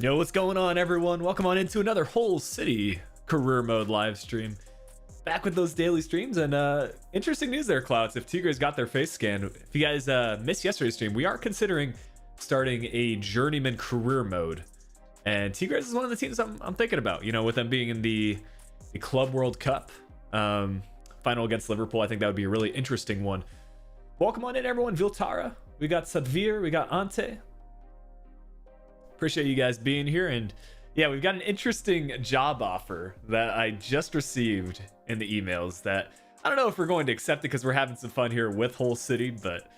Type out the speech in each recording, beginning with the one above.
Yo, what's going on, everyone? Welcome on into another Whole City Career Mode live stream. Back with those daily streams, and interesting news there, Clouds. If Tigres got their face scan, if you guys missed yesterday's stream, we are considering starting a Journeyman Career Mode, and Tigres is one of the teams I'm thinking about. You know, with them being in the Club World Cup final against Liverpool, I think that would be a really interesting one. Welcome on in, everyone. Viltara, we got Sadvir, we got Ante. Appreciate you guys being here, and yeah, we've got an interesting job offer that I just received in the emails that I don't know if we're going to accept it because we're having some fun here with Whole City, but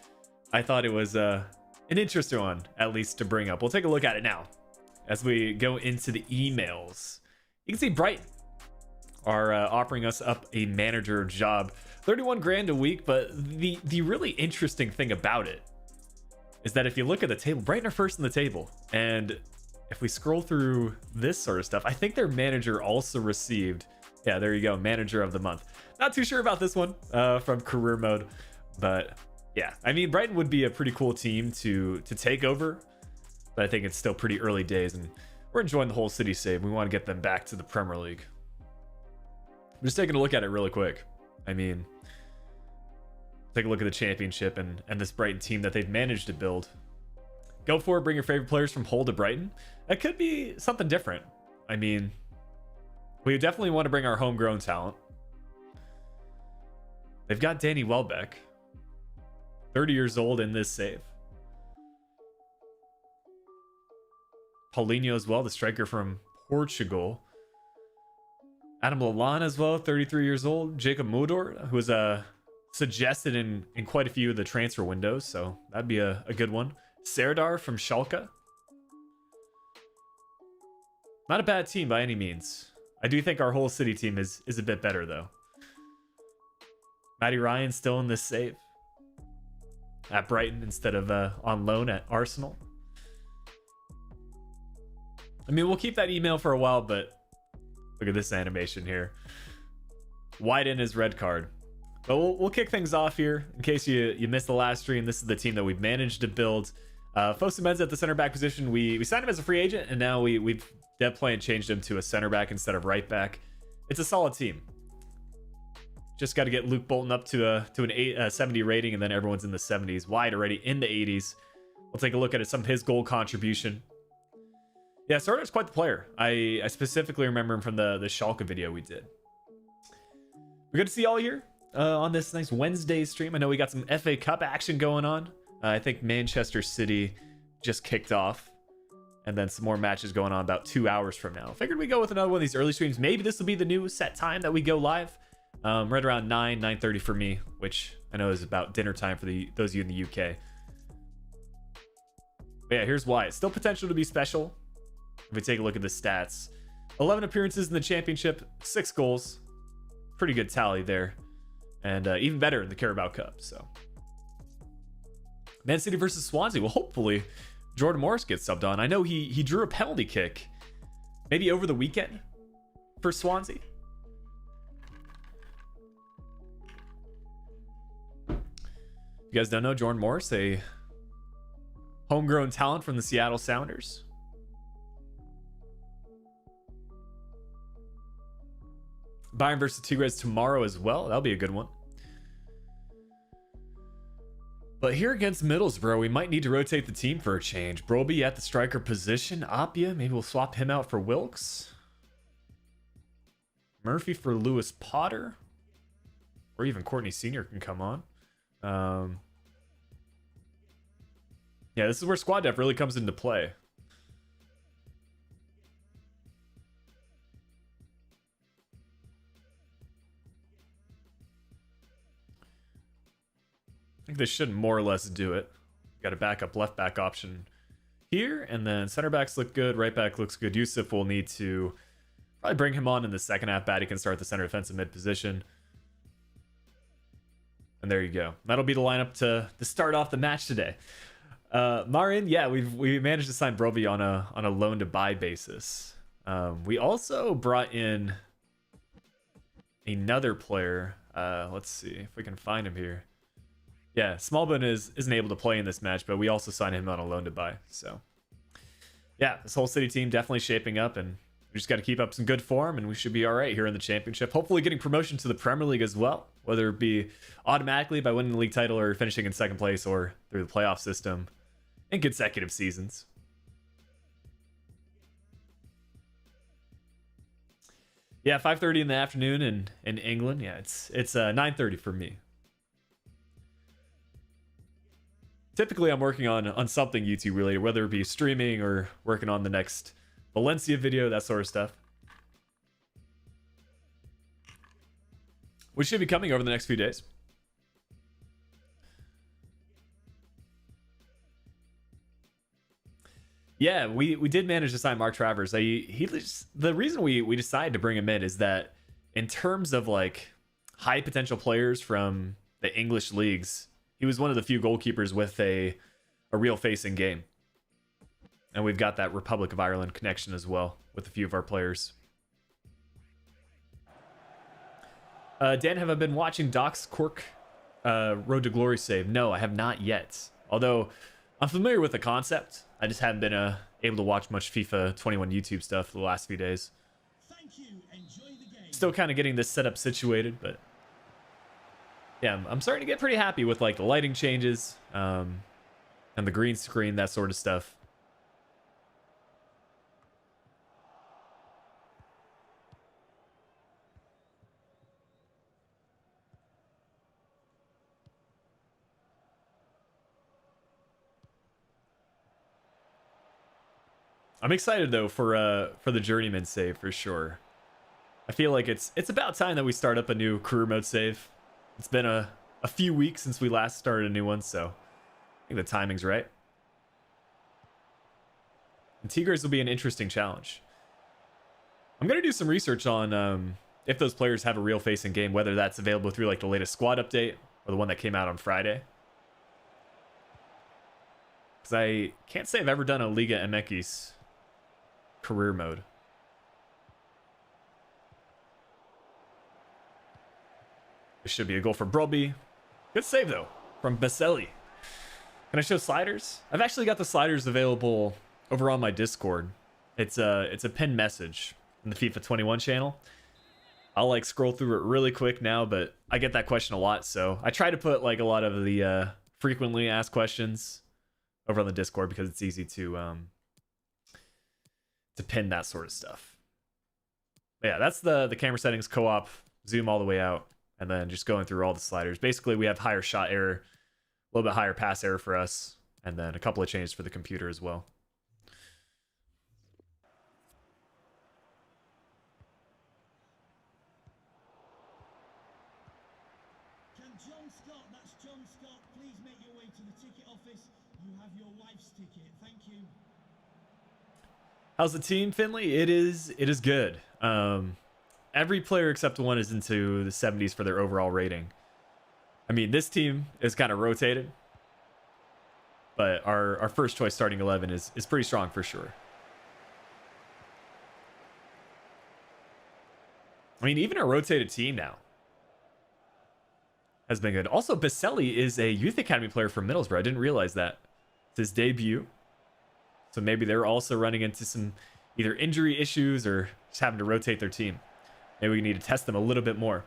I thought it was an interesting one, at least to bring up. We'll take a look at it now as we go into the emails. You can see Brighton are offering us up a manager job, 31 grand a week, but the really interesting thing about it is that if you look at the table, Brighton are first in the table. And if we scroll through this sort of stuff, I think their manager also received, yeah, there you go, manager of the month. Not too sure about this one from Career Mode, but yeah, I mean, Brighton would be a pretty cool team to take over, but I think it's still pretty early days, and we're enjoying the Whole City save. We want to get them back to the Premier League. I'm just taking a look at it really quick. I mean, take a look at the championship and this Brighton team that they've managed to build. Go for it, bring your favorite players from Hull to Brighton. That could be something different. I mean, we definitely want to bring our homegrown talent. They've got Danny Welbeck, 30 years old in this save. Paulinho as well, the striker from Portugal. Adam Lallana as well, 33 years old. Jacob Mudor, who was suggested in quite a few of the transfer windows, so that'd be a good one. Serdar from Schalke. Not a bad team by any means. I do think our Whole City team is a bit better, though. Matty Ryan still in this save at Brighton instead of on loan at Arsenal. I mean, we'll keep that email for a while, but look at this animation here. Wide in his red card. But we'll kick things off here. In case you missed the last stream, this is the team that we've managed to build. Fosu at the center back position. We signed him as a free agent, and now we've dev play and changed him to a center back instead of right back. It's a solid team. Just got to get Luke Bolton up to an 70 rating, and then everyone's in the 70s. Wide already in the 80s. We'll take a look at some of his goal contribution. Yeah, Sardar's quite the player. I specifically remember him from the Schalke video we did. We're good to see you all here on this nice Wednesday stream. I know we got some FA Cup action going on. I think Manchester City just kicked off, and then some more matches going on about 2 hours from now. Figured we'd go with another one of these early streams. Maybe this will be the new set time that we go live, right around 9:30 for me, which I know is about dinner time for those of you in the UK. But yeah, here's why. It's still potential to be special. If we take a look at the stats, 11 appearances in the championship, 6 goals. Pretty good tally there. And even better in the Carabao Cup. So, Man City versus Swansea. Well, hopefully Jordan Morris gets subbed on. I know he drew a penalty kick maybe over the weekend for Swansea. You guys don't know Jordan Morris, a homegrown talent from the Seattle Sounders. Bayern versus Tigres tomorrow as well. That'll be a good one. But here against Middlesbrough, we might need to rotate the team for a change. Broby at the striker position. Apia, maybe we'll swap him out for Wilkes. Murphy for Lewis Potter. Or even Courtney Sr. can come on. Yeah, this is where squad depth really comes into play. I think this should more or less do it. Got a backup left back option here, and then center backs look good, right back looks good. Yusuf will need to probably bring him on in the second half. Batty can start the center defensive mid position. And there you go. That'll be the lineup to start off the match today. Marin, yeah, we managed to sign Broby on a loan to buy basis. We also brought in another player. Let's see if we can find him here. Yeah, Smallbone isn't able to play in this match, but we also signed him on a loan to buy. So yeah, this whole city team definitely shaping up, and we just got to keep up some good form, and we should be all right here in the championship. Hopefully getting promotion to the Premier League as well, whether it be automatically by winning the league title or finishing in second place or through the playoff system in consecutive seasons. Yeah, 5:30 in the afternoon in England. Yeah, it's 9:30 for me. Typically, I'm working on something YouTube related, whether it be streaming or working on the next Valencia video, that sort of stuff. Which should be coming over the next few days. Yeah, we did manage to sign Mark Travers. The reason we decided to bring him in is that in terms of like high potential players from the English leagues, he was one of the few goalkeepers with a real face in game. And we've got that Republic of Ireland connection as well with a few of our players. Dan, have I been watching Doc's Cork Road to Glory save? No, I have not yet. Although I'm familiar with the concept. I just haven't been able to watch much FIFA 21 YouTube stuff the last few days. Thank you. Enjoy the game. Still kind of getting this setup situated, but yeah, I'm starting to get pretty happy with like the lighting changes and the green screen, that sort of stuff. I'm excited though for the journeyman save for sure. I feel like it's about time that we start up a new career mode save. It's been a few weeks since we last started a new one, so I think the timing's right. And Tigers will be an interesting challenge. I'm gonna do some research on if those players have a real face in game, whether that's available through like the latest squad update or the one that came out on Friday. Because I can't say I've ever done a Liga MX career mode. This should be a goal for Broby. Good save though from Baselli. Can I show sliders? I've actually got the sliders available over on my Discord. It's a pinned message in the FIFA 21 channel. I'll like scroll through it really quick now, but I get that question a lot, so I try to put like a lot of the frequently asked questions over on the Discord because it's easy to pin that sort of stuff. But yeah, that's the camera settings, co-op, zoom all the way out, and then just going through all the sliders. Basically, we have higher shot error, a little bit higher pass error for us, and then a couple of changes for the computer as well. Can John Scott, that's John Scott, please make your way to the ticket office. You have your wife's ticket. Thank you. How's the team, Finley? It is good. Every player except one is into the 70s for their overall rating. I mean, this team is kind of rotated, but our first choice starting 11 is pretty strong for sure. I mean, even a rotated team now has been good. Also, Baselli is a youth academy player from Middlesbrough. I didn't realize that. It's his debut. So maybe they're also running into some either injury issues or just having to rotate their team. Maybe we need to test them a little bit more.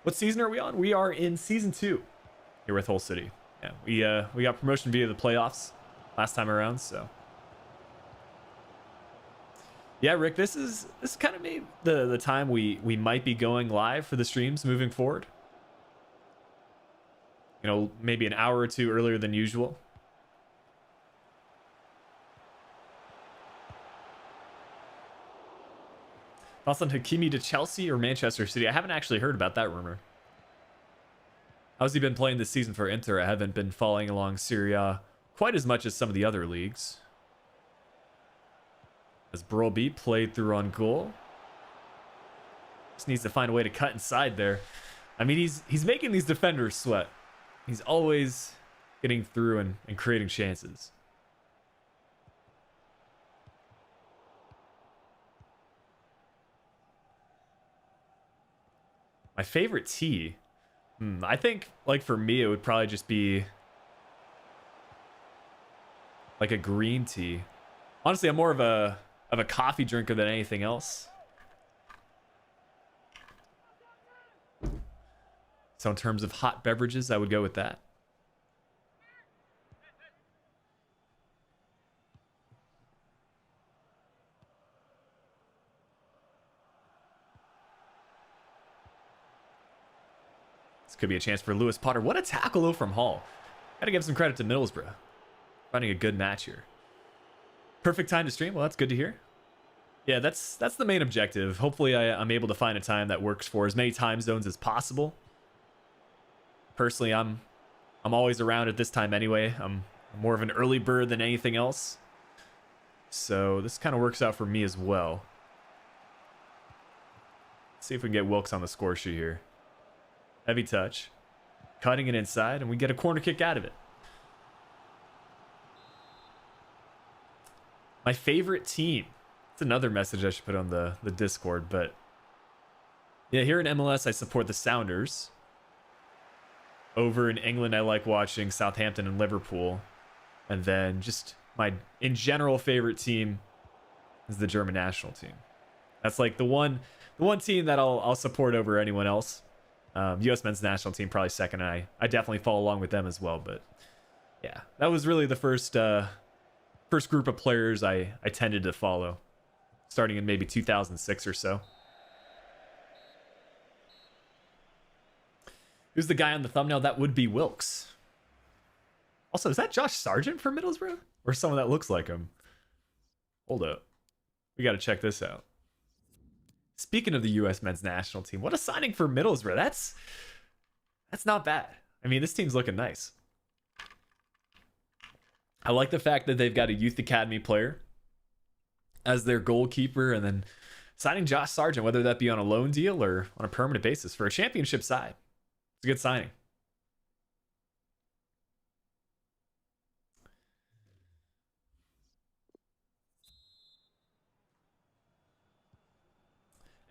What season are we on? We are in season 2 here with Hull City. Yeah, we got promotion via the playoffs last time around, so. Yeah, Rick, this is kind of maybe the time we might be going live for the streams moving forward. You know, maybe an hour or two earlier than usual. Thoughts on Hakimi to Chelsea or Manchester City? I haven't actually heard about that rumor. How's he been playing this season for Inter? I haven't been following along Serie A quite as much as some of the other leagues. As Broby played through on goal. Just needs to find a way to cut inside there. I mean, he's making these defenders sweat. He's always getting through and creating chances. My favorite tea? I think, like, for me, it would probably just be like a green tea. Honestly, I'm more of a coffee drinker than anything else. So in terms of hot beverages, I would go with that. This could be a chance for Lewis Potter. What a tackle though from Hall. Gotta give some credit to Middlesbrough. Finding a good match here. Perfect time to stream. Well, that's good to hear. Yeah, that's the main objective. Hopefully I'm able to find a time that works for as many time zones as possible. Personally, I'm always around at this time anyway. I'm more of an early bird than anything else. So this kind of works out for me as well. Let's see if we can get Wilkes on the score sheet here. Heavy touch. Cutting it inside, and we get a corner kick out of it. My favorite team. It's another message I should put on the Discord, but yeah, here in MLS, I support the Sounders. Over in England, I like watching Southampton and Liverpool. And then just my, in general, favorite team is the German national team. That's like the one team that I'll support over anyone else. U.S. men's national team probably second, and I definitely follow along with them as well. But yeah, that was really the first group of players I tended to follow, starting in maybe 2006 or so. Who's the guy on the thumbnail? That would be Wilkes. Also, is that Josh Sargent from Middlesbrough? Or someone that looks like him? Hold up. We got to check this out. Speaking of the U.S. men's national team, what a signing for Middlesbrough. That's not bad. I mean, this team's looking nice. I like the fact that they've got a youth academy player as their goalkeeper, and then signing Josh Sargent, whether that be on a loan deal or on a permanent basis for a championship side. It's a good signing.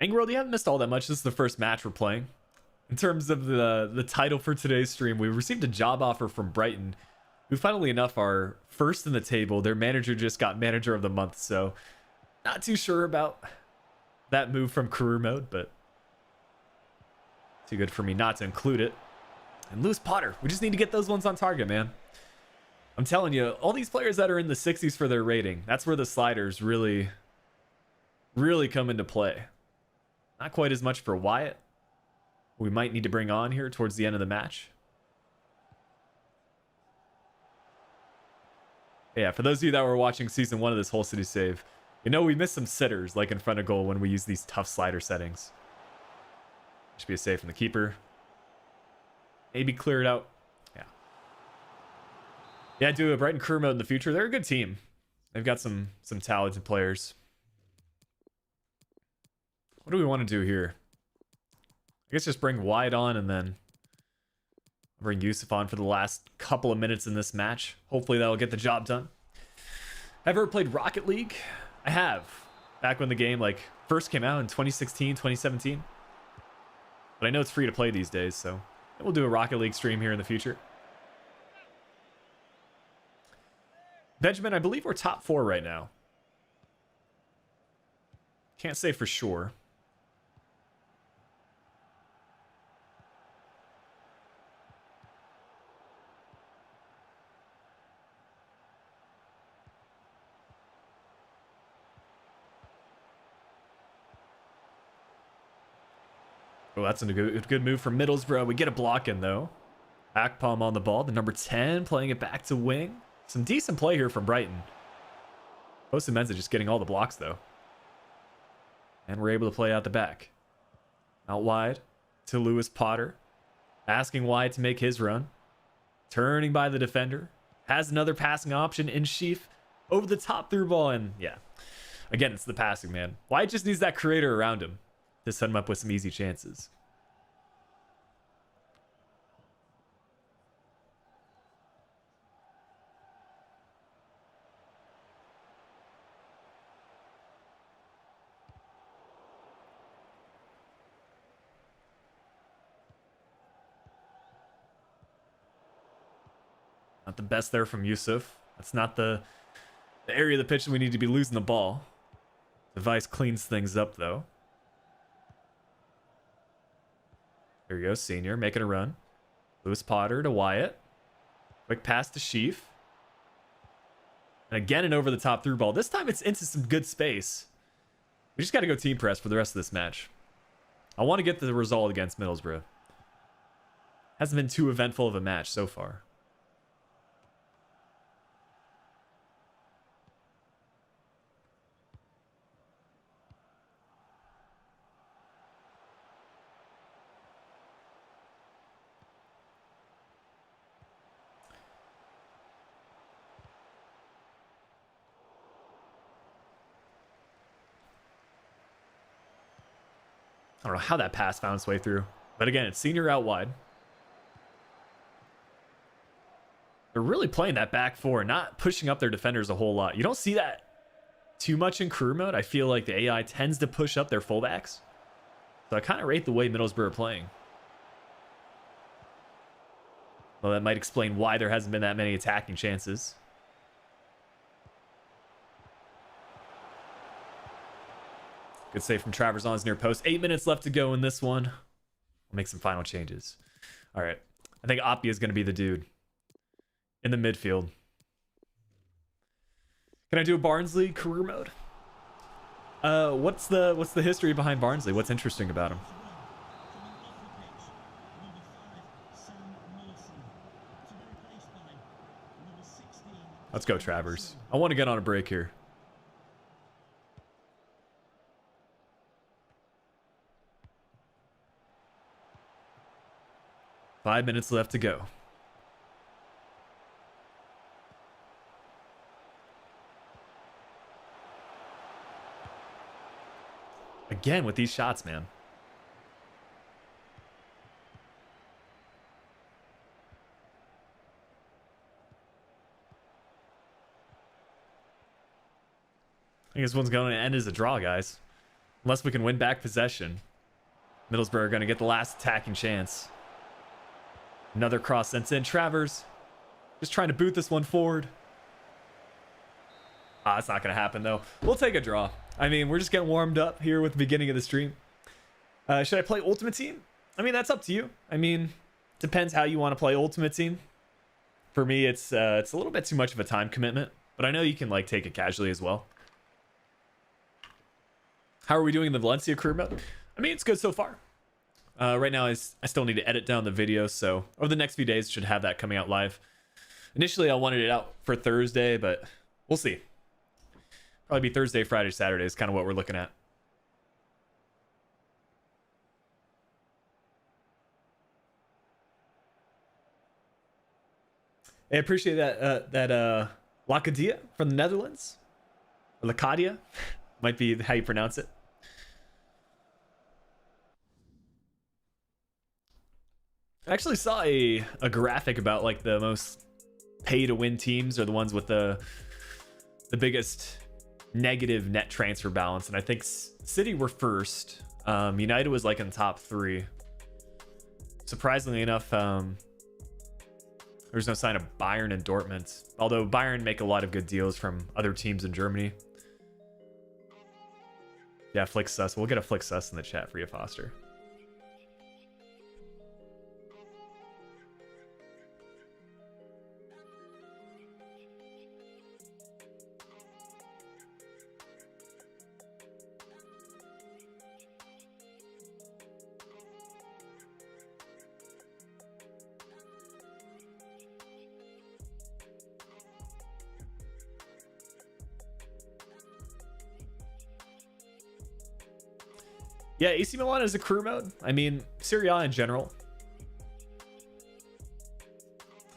Angworld, you haven't missed all that much. This is the first match we're playing. In terms of the title for today's stream, we received a job offer from Brighton, who funnily enough are first in the table. Their manager just got manager of the month, so not too sure about that move from career mode, but too good for me not to include it. And Lewis Potter, we just need to get those ones on target, man. I'm telling you, all these players that are in the 60s for their rating, that's where the sliders really come into play. Not quite as much for Wyatt. We might need to bring on here towards the end of the match. Yeah, for those of you that were watching season 1 of this Whole City Save, you know we missed some sitters like in front of goal when we use these tough slider settings. Should be a save from the keeper. Maybe clear it out. Yeah. Yeah, do a Brighton career mode in the future. They're a good team. They've got some talented players. What do we want to do here? I guess just bring Wyatt on and then bring Yusuf on for the last couple of minutes in this match. Hopefully that'll get the job done. Have ever played Rocket League? I have. Back when the game like first came out in 2016, 2017. But I know it's free to play these days, so we'll do a Rocket League stream here in the future. Benjamin, I believe we're top 4 right now. Can't say for sure. Oh, that's a good move from Middlesbrough. We get a block in, though. Akpom on the ball. The number 10 playing it back to wing. Some decent play here from Brighton. Menza just getting all the blocks, though. And we're able to play out the back. Out wide to Lewis Potter. Asking Wyatt to make his run. Turning by the defender. Has another passing option in Sheaf. Over the top through ball. And yeah. Again, it's the passing, man. Wyatt just needs that creator around him to set him up with some easy chances. Not the best there from Yusuf. That's not the the area of the pitch that we need to be losing the ball. Device cleans things up, though. Here we go, Senior making a run. Lewis Potter to Wyatt. Quick pass to Sheaf. And again, an over-the-top through ball. This time it's into some good space. We just got to go team press for the rest of this match. I want to get the result against Middlesbrough. Hasn't been too eventful of a match so far. I don't know how that pass found its way through. But again, it's Senior out wide. They're really playing that back four, not pushing up their defenders a whole lot. You don't see that too much in career mode. I feel like the AI tends to push up their fullbacks. So I kind of rate the way Middlesbrough are playing. Well, that might explain why there hasn't been that many attacking chances. Good save from Travers on his near post. 8 minutes left to go in this one. We'll make some final changes. All right. I think Appia is going to be the dude in the midfield. Can I do a Barnsley career mode? What's the history behind Barnsley? What's interesting about him? Let's go, Travers. I want to get on a break here. Five minutes left to go. Again with these shots, man. I think this one's going to end as a draw, guys. Unless we can win back possession. Middlesbrough are going to get the last attacking chance. Another cross sent in. Travers just trying to boot this one forward. It's not going to happen, though. We'll take a draw. I mean, we're just getting warmed up here with the beginning of the stream. Should I play Ultimate Team? I mean, that's up to you. I mean, depends how you want to play Ultimate Team. For me, it's a little bit too much of a time commitment, but I know you can like take it casually as well. How are we doing in the Valencia career mode? I mean, it's good so far. Right now, I still need to edit down the video, so over the next few days, should have that coming out live. Initially, I wanted it out for Thursday, but we'll see. Probably be Thursday, Friday, Saturday is kind of what we're looking at. I appreciate that Lacadia from the Netherlands. Or Lacadia might be how you pronounce it. I actually saw a graphic about like the most pay to win teams are the ones with the biggest negative net transfer balance, and I think City were first. United was like in the top 3. Surprisingly enough, there's no sign of Bayern and Dortmund, although Bayern make a lot of good deals from other teams in Germany. Yeah, Flick Sus. We'll get a Flick Sus in the chat for you, Foster. Yeah, AC Milan is a career mode. I mean, Serie A in general.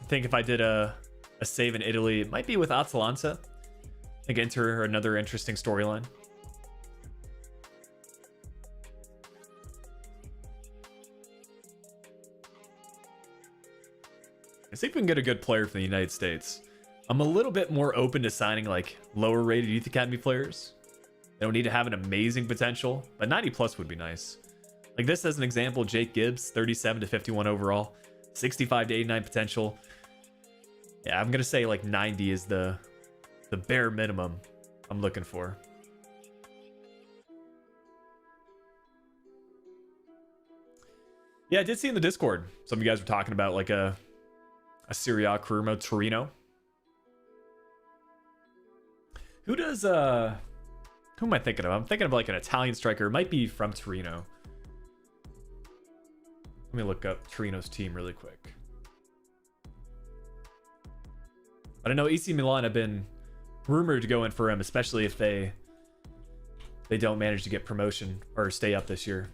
I think if I did a save in Italy, it might be with Atalanta. I think Inter another interesting storyline. I think we can get a good player from the United States. I'm a little bit more open to signing like lower rated Youth Academy players. They don't need to have an amazing potential, but 90 plus would be nice. Like this as an example, Jake Gibbs, 37 to 51 overall, 65 to 89 potential. Yeah, I'm going to say like 90 is the the bare minimum I'm looking for. Yeah, I did see in the Discord some of you guys were talking about like a Serie A career mode Torino. Who does who am I thinking of? I'm thinking of like an Italian striker. It might be from Torino. Let me look up Torino's team really quick. But I know AC Milan have been rumored to go in for him, especially if they don't manage to get promotion or stay up this year.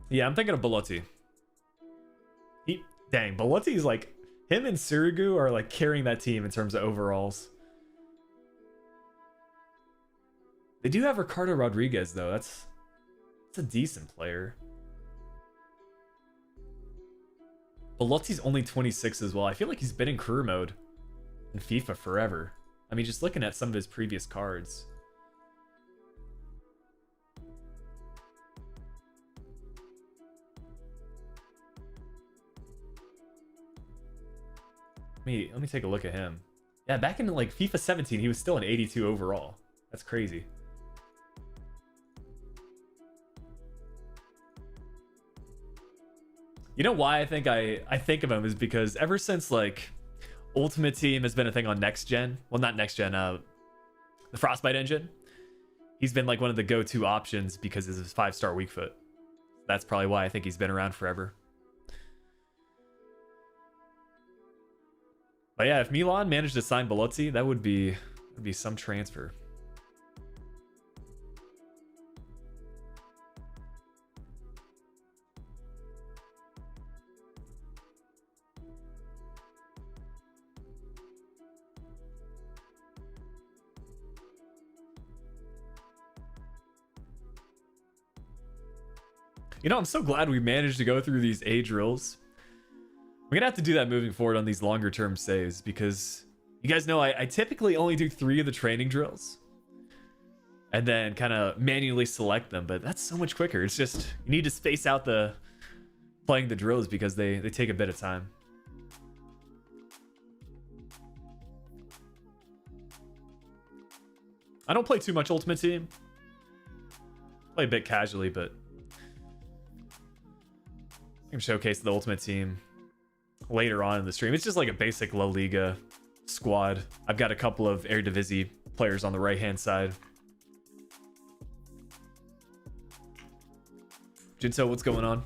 Yeah, I'm thinking of Belotti. Dang, Belotti's like, him and Sirigu are like carrying that team in terms of overalls. They do have Ricardo Rodriguez though. That's a decent player. Belotti's only 26 as well. I feel like he's been in career mode in FIFA forever. I mean, just looking at some of his previous cards. Let me take a look at him. Yeah, back in like FIFA 17, he was still an 82 overall. That's crazy. You know why I think of him is because ever since like Ultimate Team has been a thing on next gen, well not next gen, the Frostbite engine, he's been like one of the go-to options because of his 5-star weak foot. That's probably why I think he's been around forever. But yeah, if Milan managed to sign Belotti, that would be some transfer. You know, I'm so glad we managed to go through these age drills. We're gonna have to do that moving forward on these longer term saves because you guys know I typically only do 3 of the training drills and then kind of manually select them, but that's so much quicker. It's just you need to space out the playing the drills because they take a bit of time. I don't play too much Ultimate Team. Play a bit casually, but I can showcase the Ultimate Team later on in the stream. It's just like a basic La Liga squad. I've got a couple of Eredivisie players on the right hand side. Jinso, what's going on?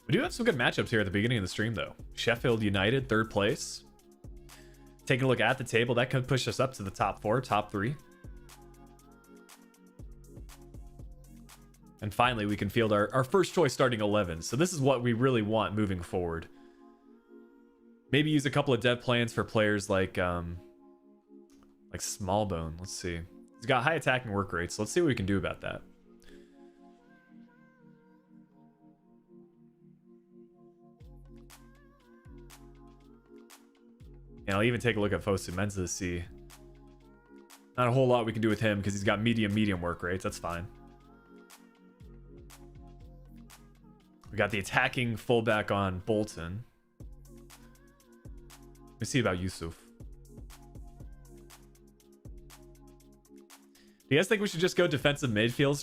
We do have some good matchups here at the beginning of the stream though. Sheffield United, 3rd place. Taking a look at the table, that could push us up to the top 4, top 3. And finally, we can field our first choice starting 11. So this is what we really want moving forward. Maybe use a couple of dev plans for players like Smallbone. Let's see. He's got high attacking work rates. So let's see what we can do about that. And I'll even take a look at Fosu Mensa to see. Not a whole lot we can do with him because he's got medium work rates. That's fine. We got the attacking fullback on Bolton. Let me see about Yusuf. Do you guys think we should just go defensive midfield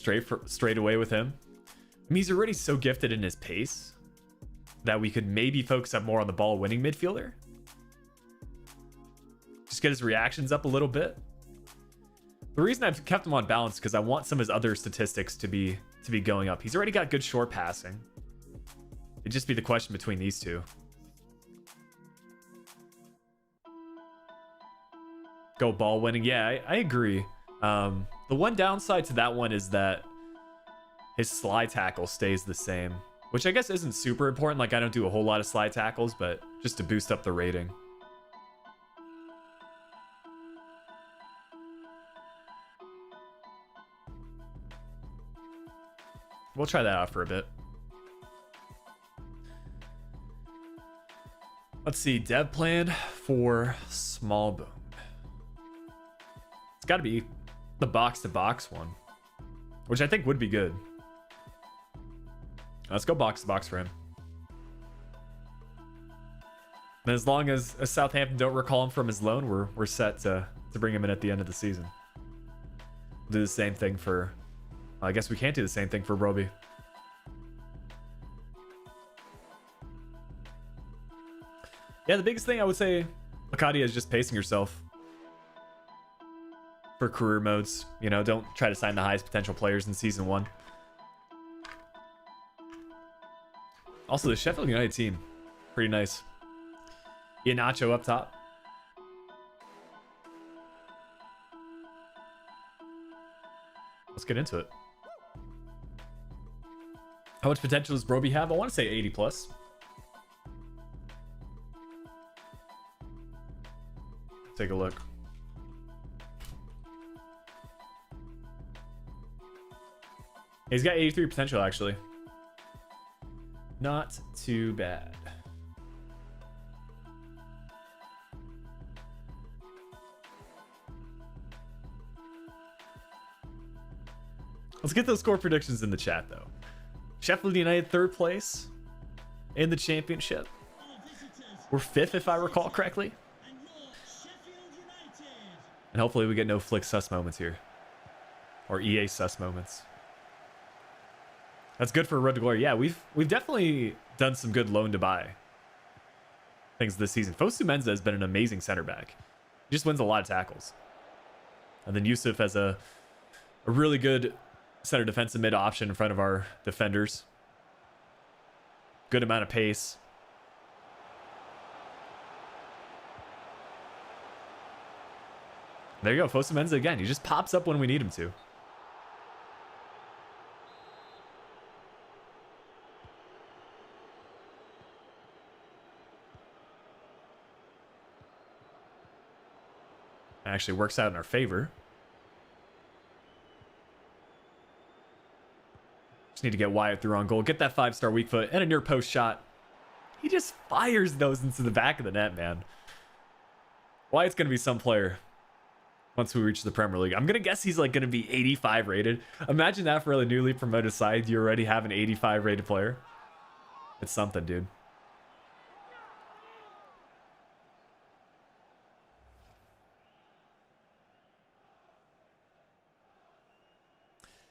straight away with him? I mean, he's already so gifted in his pace that we could maybe focus up more on the ball winning midfielder. Just get his reactions up a little bit. The reason I've kept him on balance is because I want some of his other statistics to be going up. He's already got good short passing. It'd just be the question between these two. Go ball winning. Yeah, I agree. The one downside to that one is that his slide tackle stays the same, which I guess isn't super important. Like I don't do a whole lot of slide tackles, but just to boost up the rating. We'll try that out for a bit. Let's see, dev plan for Smallbone. It's got to be the box-to-box one, which I think would be good. Let's go box to box for him. And as long as Southampton don't recall him from his loan, we're set to bring him in at the end of the season. We'll do the same thing for... I guess we can't do the same thing for Roby. Yeah, the biggest thing I would say, Lacadia, is just pacing yourself for career modes. You know, don't try to sign the highest potential players in season 1. Also, the Sheffield United team, pretty nice. Iheanacho up top. Let's get into it. How much potential does Broby have? I want to say 80 plus. Take a look. He's got 83 potential, actually. Not too bad. Let's get those score predictions in the chat, though. Sheffield United 3rd place in the championship. We're 5th, if I recall correctly. And hopefully we get no Flick sus moments here. Or EA sus moments. That's good for Road to Glory. Yeah, we've definitely done some good loan to buy things this season. Fosu Mensah has been an amazing center back. He just wins a lot of tackles. And then Yusuf has a really good center defensive mid option in front of our defenders. Good amount of pace. There you go, Fosu Mensah again. He just pops up when we need him to. Actually works out in our favor. Just need to get Wyatt through on goal. Get that 5-star weak foot and a near post shot. He just fires those into the back of the net, man. Wyatt's going to be some player once we reach the Premier League. I'm going to guess he's like going to be 85 rated. Imagine that for a newly promoted side. You already have an 85 rated player. It's something, dude.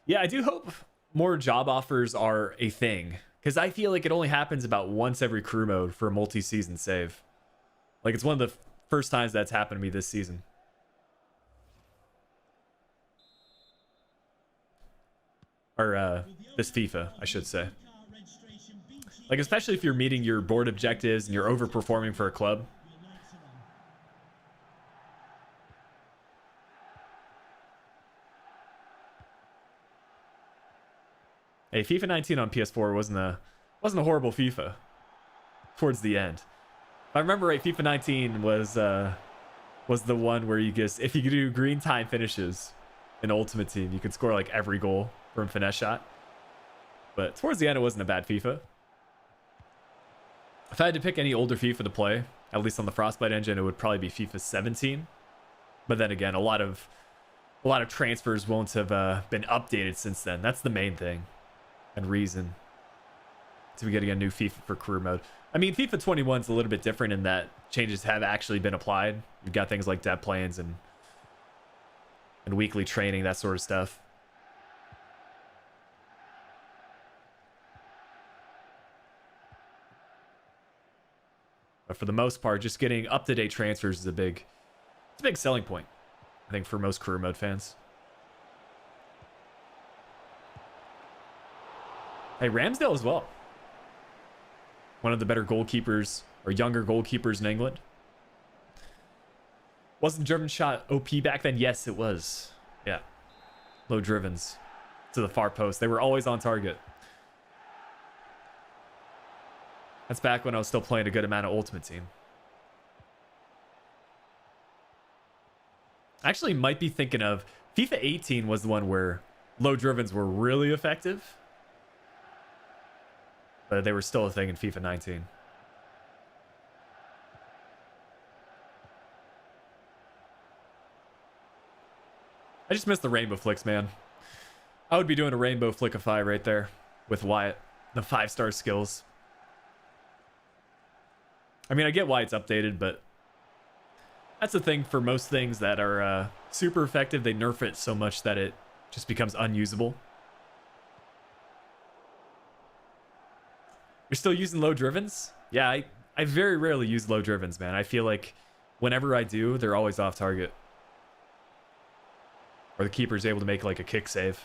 Yeah, I do hope more job offers are a thing, because I feel like it only happens about once every career mode for a multi-season save. Like, it's one of the first times that's happened to me this season. Or this FIFA, I should say. Like, especially if you're meeting your board objectives and you're overperforming for a club. Hey, FIFA 19 on PS4 wasn't a horrible FIFA towards the end. If I remember right, FIFA 19 was the one where you just, if you could do green time finishes in Ultimate Team, you could score like every goal from finesse shot. But towards the end, it wasn't a bad FIFA. If I had to pick any older FIFA to play, at least on the Frostbite engine, it would probably be FIFA 17. But then again, a lot of transfers won't have been updated since then. That's the main thing and reason to be getting a new FIFA for career mode. I mean, FIFA 21 is a little bit different in that changes have actually been applied. You've got things like depth plans and weekly training, that sort of stuff. But for the most part, just getting up-to-date transfers is a big selling point, I think, for most career mode fans. Hey, Ramsdale as well. One of the better goalkeepers, or younger goalkeepers in England. Wasn't driven shot OP back then? Yes, it was. Yeah. Low drivens to the far post. They were always on target. That's back when I was still playing a good amount of Ultimate Team. I actually might be thinking of FIFA 18 was the one where low drivens were really effective. But they were still a thing in FIFA 19. I just missed the rainbow flicks, man. I would be doing a rainbow Flickiify right there with Wyatt. the 5-star skills. I mean, I get why it's updated, but that's the thing for most things that are super effective. They nerf it so much that it just becomes unusable. You're still using low drivens? Yeah, I very rarely use low drivens, man. I feel like whenever I do, they're always off target. Or the keeper's able to make like a kick save.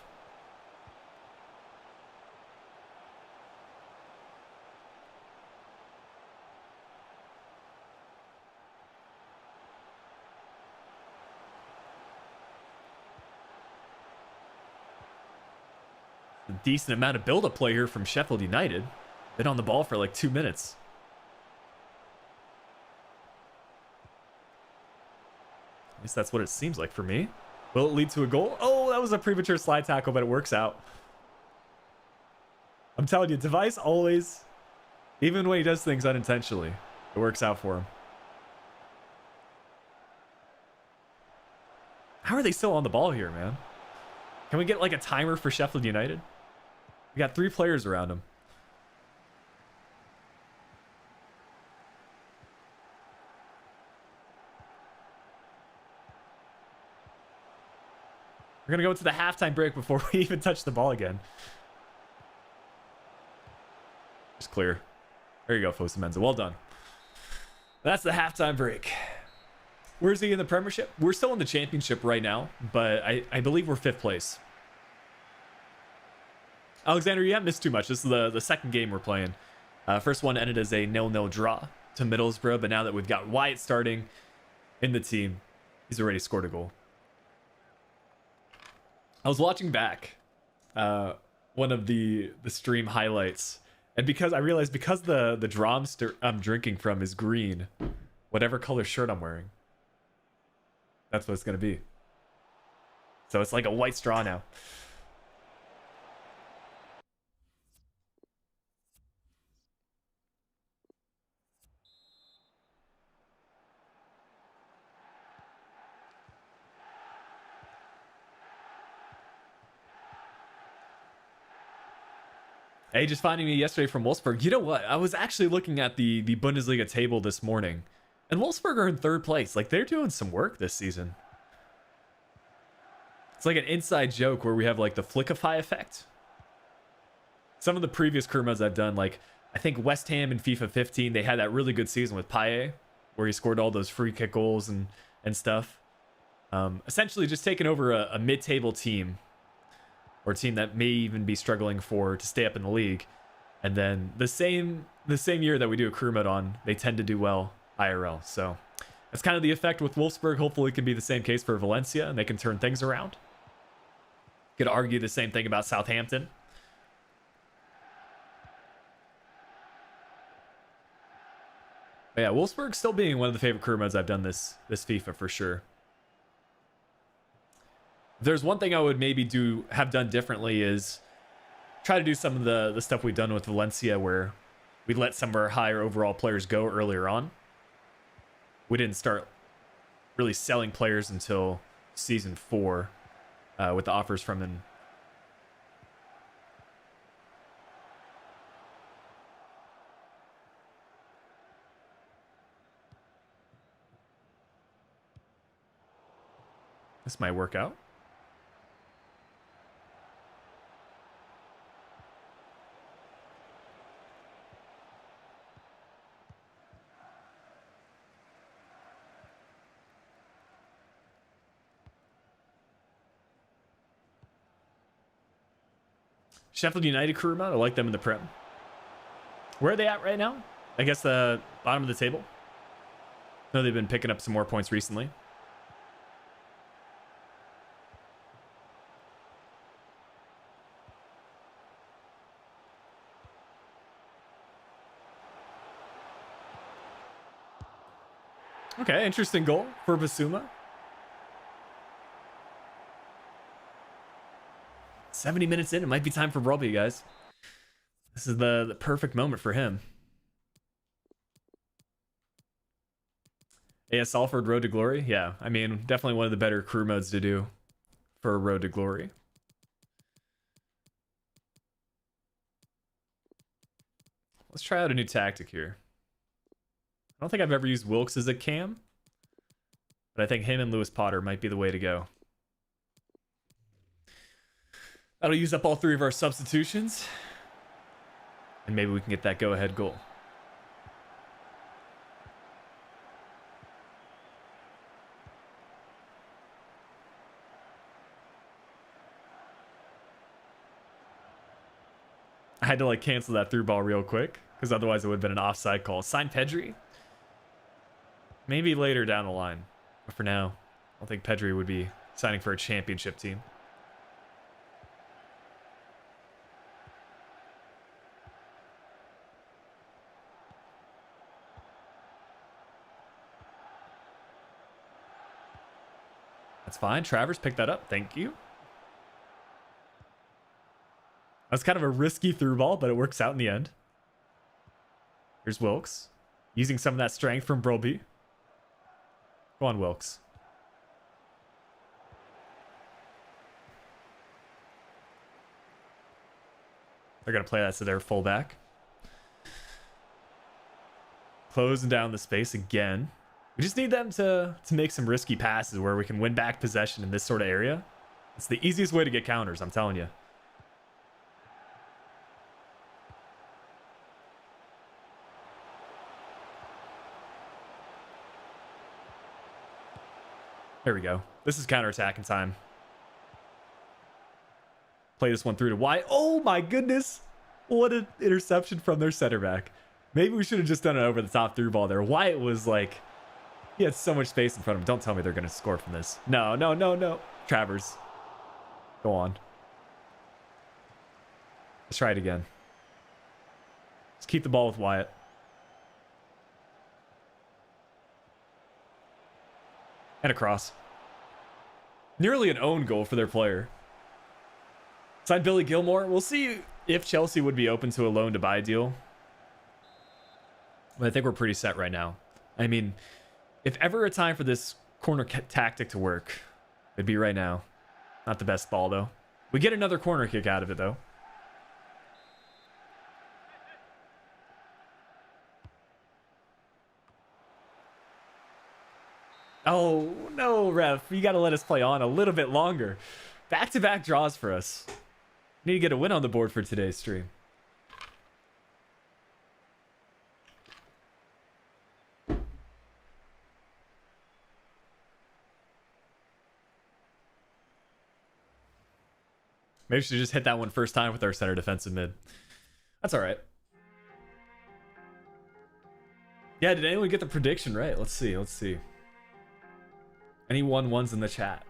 A decent amount of build-up play here from Sheffield United. Been on the ball for like 2 minutes. At least that's what it seems like for me. Will it lead to a goal? Oh, that was a premature slide tackle, but it works out. I'm telling you, Device always, even when he does things unintentionally, it works out for him. How are they still on the ball here, man? Can we get like a timer for Sheffield United? We got 3 players around him. We're going to go into the halftime break before we even touch the ball again. Just clear. There you go, Fosu-Mensah. Well done. That's the halftime break. Where's he in the Premiership? We're still in the Championship right now, but I believe we're 5th place. Alexander, you haven't missed too much. This is the second game we're playing. First one ended as a 0-0 draw to Middlesbrough, but now that we've got Wyatt starting in the team, he's already scored a goal. I was watching back one of the stream highlights, and because I realized because the draw I'm drinking from is green, whatever color shirt I'm wearing, that's what it's gonna be. So it's like a white straw now. Hey, just finding me yesterday from Wolfsburg. You know what? I was actually looking at the Bundesliga table this morning, and Wolfsburg are in 3rd place. Like, they're doing some work this season. It's like an inside joke where we have like the Flickiify effect. Some of the previous career modes I've done, like I think West Ham in FIFA 15, they had that really good season with Payet, where he scored all those free kick goals and stuff. Essentially just taking over a mid-table team, or a team that may even be struggling to stay up in the league, and then the same year that we do a career mode on, they tend to do well IRL. So that's kind of the effect with Wolfsburg. Hopefully it can be the same case for Valencia, and they can turn things around. Could argue the same thing about Southampton. But yeah, Wolfsburg still being one of the favorite career modes I've done this FIFA for sure. If there's one thing I would maybe have done differently is try to do some of the stuff we've done with Valencia, where we let some of our higher overall players go earlier on. We didn't start really selling players until season 4 with the offers from them. This might work out. Sheffield United career mode. I like them in the Prem. Where are they at right now? I guess the bottom of the table. I know they've been picking up some more points recently. Okay, interesting goal for Basuma. 70 minutes in, it might be time for Robbie, guys. This is the perfect moment for him. Yeah, Salford Road to Glory. Yeah, I mean, definitely one of the better crew modes to do for Road to Glory. Let's try out a new tactic here. I don't think I've ever used Wilkes as a cam, but I think him and Lewis Potter might be the way to go. That'll use up all 3 of our substitutions, and maybe we can get that go-ahead goal. I had to like cancel that through ball real quick because otherwise it would have been an offside call. Sign Pedri? Maybe later down the line. But for now, I don't think Pedri would be signing for a championship team. That's fine. Travers picked that up. Thank you. That's kind of a risky through ball, but it works out in the end. Here's Wilkes. Using some of that strength from Broby. Go on, Wilkes. They're going to play that to their fullback. Closing down the space again. We just need them to make some risky passes where we can win back possession in this sort of area. It's the easiest way to get counters, I'm telling you. There we go. This is counterattacking time. Play this one through to Wyatt. Oh my goodness. What an interception from their center back. Maybe we should have just done it over the top through ball there. Wyatt was like, he had so much space in front of him. Don't tell me they're going to score from this. No, no, no, no. Travers. Go on. Let's try it again. Let's keep the ball with Wyatt. And a cross. Nearly an own goal for their player. Side Billy Gilmore. We'll see if Chelsea would be open to a loan to buy deal. But I think we're pretty set right now. I mean, if ever a time for this corner tactic to work, it'd be right now. Not the best ball, though. We get another corner kick out of it, though. Oh, no, ref. You got to let us play on a little bit longer. Back-to-back draws for us. We need to get a win on the board for today's stream. Maybe we should just hit that one first time with our center defensive mid. That's all right. Yeah, did anyone get the prediction right? Let's see. Let's see. Any 1-1s in the chat?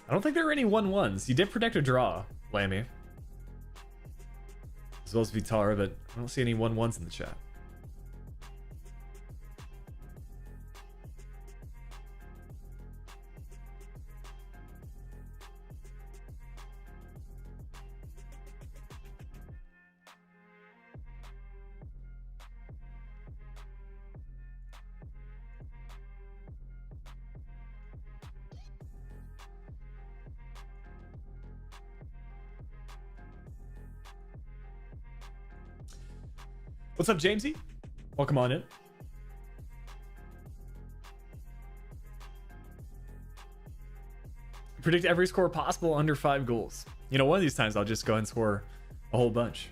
I don't think there were any 1-1s. You did predict a draw, Lammy. As well as Vitara, but I don't see any 1-1s in the chat. What's up, Jamesy? Welcome on in. Predict every score possible under 5 goals. You know, one of these times I'll just go and score a whole bunch.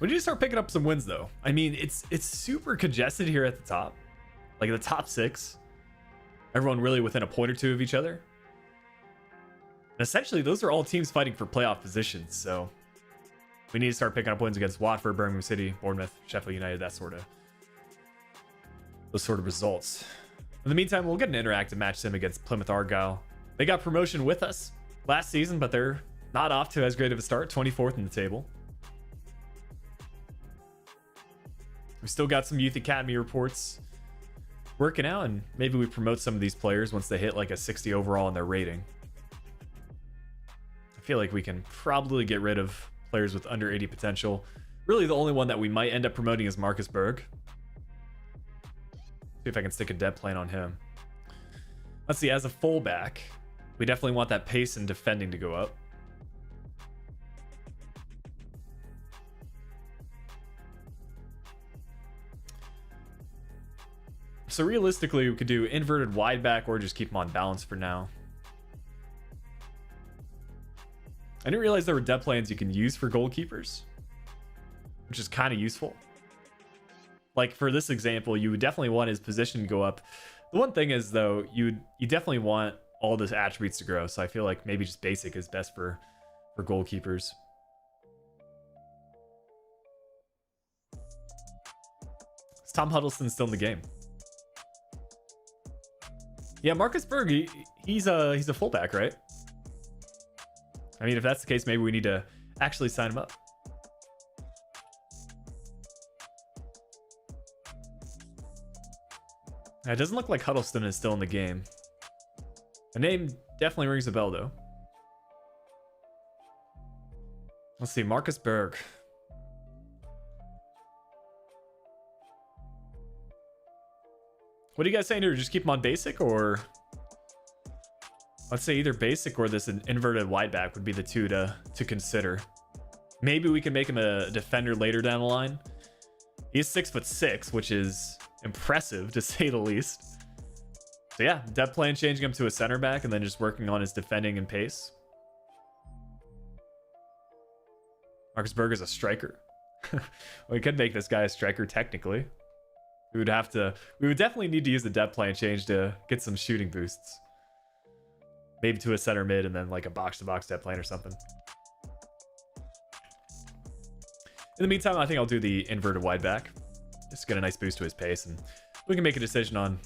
We need to start picking up some wins, though. I mean, it's super congested here at the top. Like the top 6. Everyone really within a point or two of each other. And essentially, those are all teams fighting for playoff positions, so we need to start picking up wins against Watford, Birmingham City, Bournemouth, Sheffield United, those sort of results. In the meantime, we'll get an interactive match sim against Plymouth Argyle. They got promotion with us last season, but they're not off to as great of a start, 24th in the table. We still got some youth academy reports working out, and maybe we promote some of these players once they hit like a 60 overall in their rating. I feel like we can probably get rid of players with under 80 potential. Really, the only one that we might end up promoting is Marcus Berg. See if I can stick a dead plan on him. Let's see, as a fullback, we definitely want that pace and defending to go up. So realistically, we could do inverted wide back or just keep him on balance for now. I didn't realize there were depth plans you can use for goalkeepers, which is kind of useful. Like for this example, you would definitely want his position to go up. The one thing is though, you definitely want all the attributes to grow. So I feel like maybe just basic is best for goalkeepers. Is Tom Huddleston still in the game? Yeah, Marcus Berg, he's a fullback, right? I mean, if that's the case, maybe we need to actually sign him up. It doesn't look like Huddleston is still in the game. The name definitely rings a bell, though. Let's see, Marcus Berg. What are you guys saying here? Just keep him on basic, or let's say either basic or this inverted wide back would be the two to consider. Maybe we can make him a defender later down the line. He's 6'6", which is impressive to say the least. So yeah, depth plan changing him to a center back and then just working on his defending and pace. Marcus Berg is a striker. We could make this guy a striker technically. We would definitely need to use the depth plan change to get some shooting boosts. Maybe to a center mid and then like a box-to-box depth plan or something. In the meantime, I think I'll do the inverted wide back. Just get a nice boost to his pace, and we can make a decision on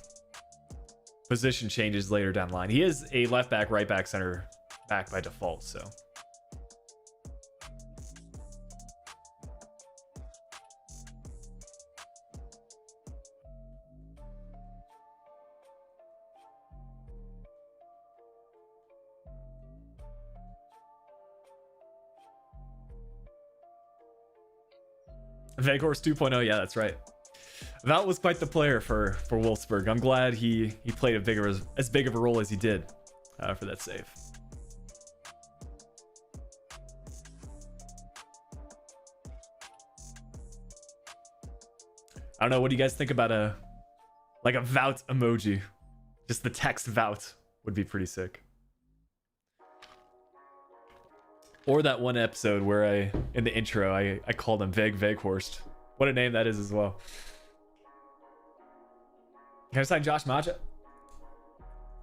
position changes later down the line. He is a left back, right back, center back by default, so. Veghorst 2.0, yeah, that's right. Val was quite the player for Wolfsburg. I'm glad he played as big of a role as he did for that save. I don't know, what do you guys think about a Vout emoji? Just the text Vout would be pretty sick. Or that one episode where in the intro, I called him Veghorst. What a name that is as well. Can I sign Josh Maja?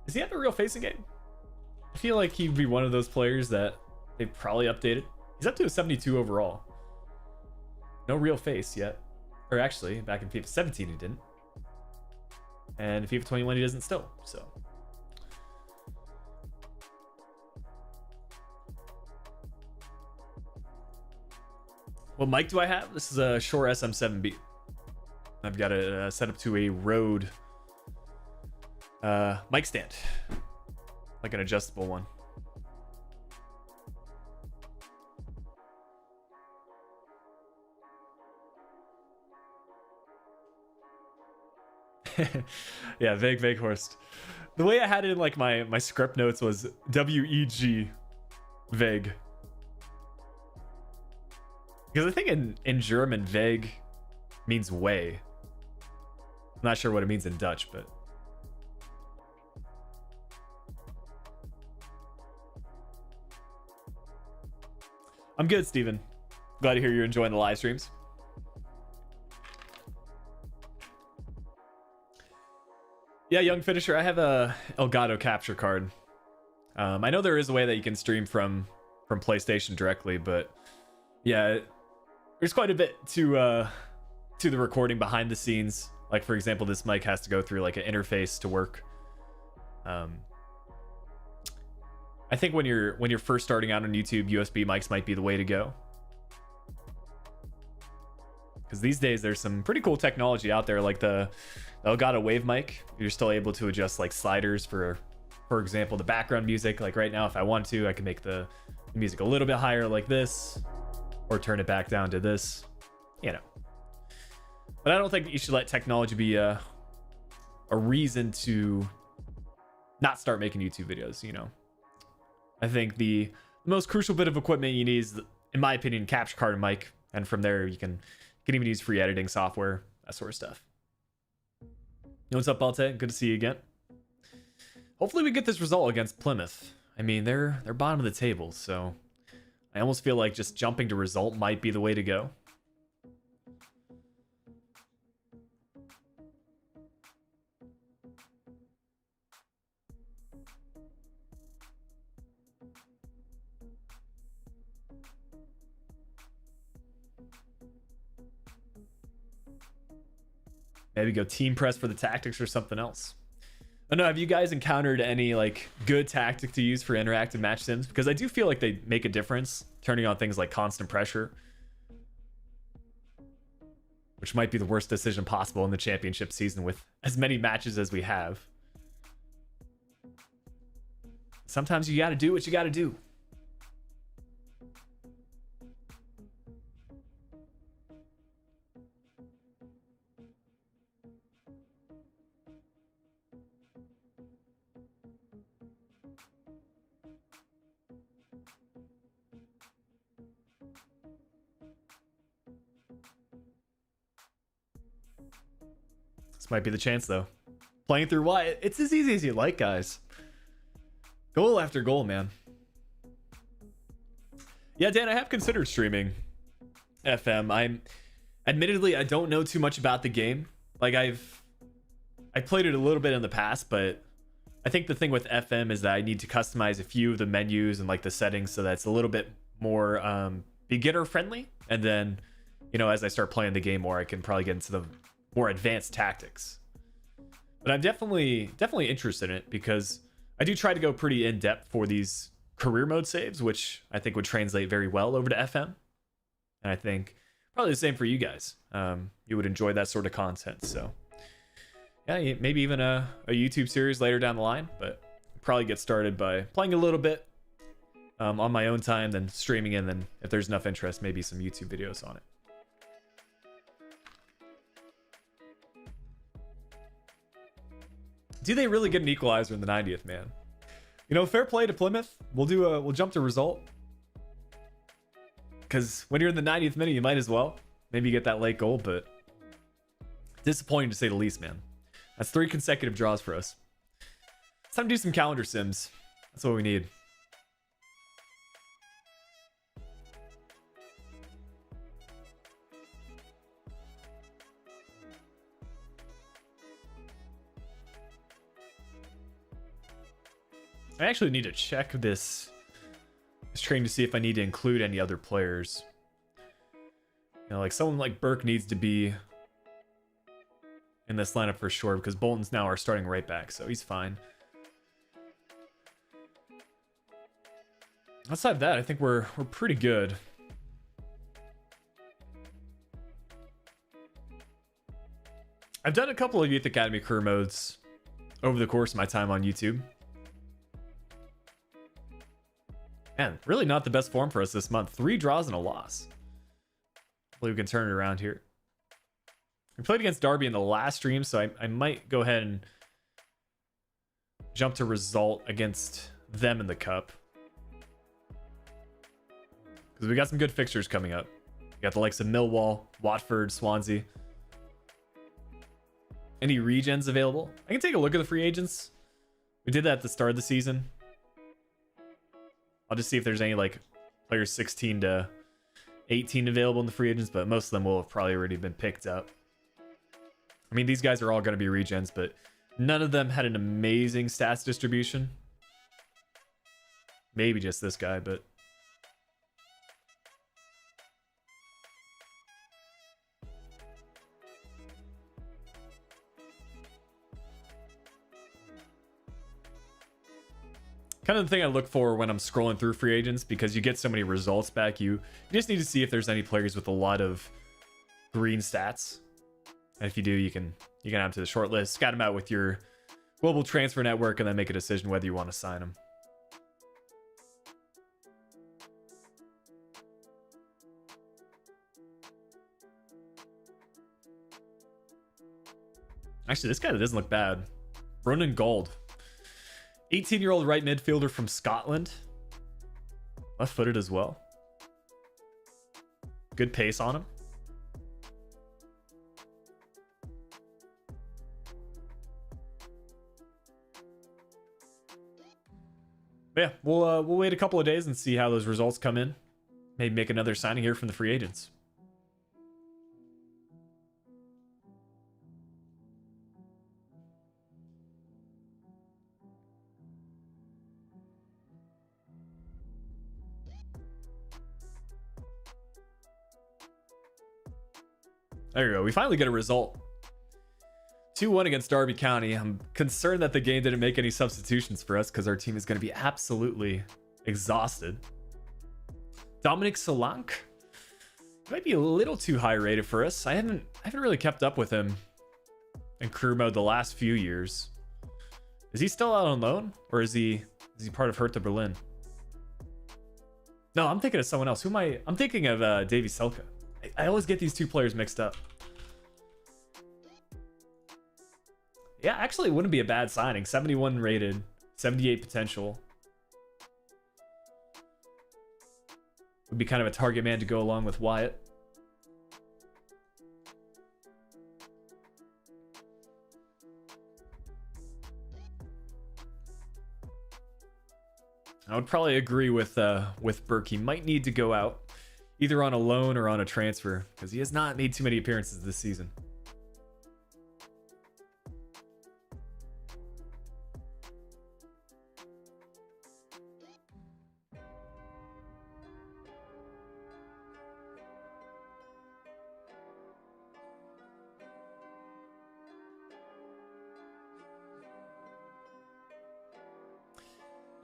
Does he have a real facing game? I feel like he'd be one of those players that they probably updated. He's up to a 72 overall. No real face yet. Or actually, back in FIFA 17 he didn't. And FIFA 21 he doesn't still, so. What mic do I have? This is a Shure SM7B. I've got it set up to a Rode mic stand, like an adjustable one. Yeah, Veghorst. The way I had it in like my script notes was WEG Veg. Because I think in German, Weg means way. I'm not sure what it means in Dutch, but. I'm good, Steven. Glad to hear you're enjoying the live streams. Yeah, young finisher, I have a Elgato capture card. I know there is a way that you can stream from PlayStation directly, but yeah, there's quite a bit to the recording behind the scenes. Like for example, this mic has to go through like an interface to work. I think when you're first starting out on YouTube, USB mics might be the way to go. Because these days there's some pretty cool technology out there, like the Elgato Wave mic. You're still able to adjust like sliders for example, the background music. Like right now, if I want to, I can make the music a little bit higher like this, or turn it back down to this, you know. But I don't think you should let technology be a reason to not start making YouTube videos, you know. I think the most crucial bit of equipment you need is, in my opinion, capture card and mic, and from there you can even use free editing software, that sort of stuff. What's up, Balte? Good to see you again. Hopefully we get this result against Plymouth. I mean, they're bottom of the table, so I almost feel like just jumping to result might be the way to go. Maybe go team press for the tactics or something else. I don't know, have you guys encountered any like good tactic to use for interactive match sims? Because I do feel like they make a difference, turning on things like constant pressure, which might be the worst decision possible in the championship season with as many matches as we have. Sometimes you got to do what you got to do. This might be the chance, though. Playing through what? It's as easy as you like, guys. Goal after goal, man. Yeah, Dan, I have considered streaming FM. Admittedly, I don't know too much about the game. Like, I played it a little bit in the past, but I think the thing with FM is that I need to customize a few of the menus and like the settings so that's a little bit more beginner friendly. And then, you know, as I start playing the game more, I can probably get into the more advanced tactics. But I'm definitely interested in it because I do try to go pretty in depth for these career mode saves, which I think would translate very well over to FM. And I think probably the same for you guys. You would enjoy that sort of content. So yeah, maybe even a YouTube series later down the line, but probably get started by playing a little bit on my own time, then streaming, and then if there's enough interest, maybe some YouTube videos on it. Do they really get an equalizer in the 90th, man? You know, fair play to Plymouth. We'll jump to result. Because when you're in the 90th minute, you might as well. Maybe you get that late goal, but disappointing to say the least, man. That's 3 consecutive draws for us. It's time to do some calendar sims. That's what we need. I actually need to check this training to see if I need to include any other players. You know, like someone like Burke needs to be in this lineup for sure because Bolton's now our starting right back, so he's fine. Outside of that, I think we're pretty good. I've done a couple of Youth Academy career modes over the course of my time on YouTube. Man, really not the best form for us this month. 3 draws and a loss. Hopefully we can turn it around here. We played against Derby in the last stream, so I might go ahead and jump to result against them in the cup. Because we got some good fixtures coming up. We got the likes of Millwall, Watford, Swansea. Any regens available? I can take a look at the free agents. We did that at the start of the season. I'll just see if there's any like players 16 to 18 available in the free agents, but most of them will have probably already been picked up. I mean, these guys are all going to be regens, but none of them had an amazing stats distribution. Maybe just this guy, but kind of the thing I look for when I'm scrolling through free agents, because you get so many results back, you just need to see if there's any players with a lot of green stats. And if you do, you can add them to the short list, scout them out with your global transfer network, and then make a decision whether you want to sign them. Actually, this guy doesn't look bad. Ronan Gold. 18-year-old right midfielder from Scotland. Left-footed as well. Good pace on him. But yeah, we'll wait a couple of days and see how those results come in. Maybe make another signing here from the free agents. There you go. We finally get a result. 2-1 against Derby County. I'm concerned that the game didn't make any substitutions for us because our team is going to be absolutely exhausted. Dominic Solanke might be a little too high rated for us. I haven't really kept up with him in career mode the last few years. Is he still out on loan, or is he part of Hertha Berlin? No, I'm thinking of someone else. Who am I? I'm thinking of Davy Selke. I always get these two players mixed up. Yeah, actually, it wouldn't be a bad signing. 71 rated, 78 potential. Would be kind of a target man to go along with Wyatt. I would probably agree with Burke. He might need to go out either on a loan or on a transfer because he has not made too many appearances this season.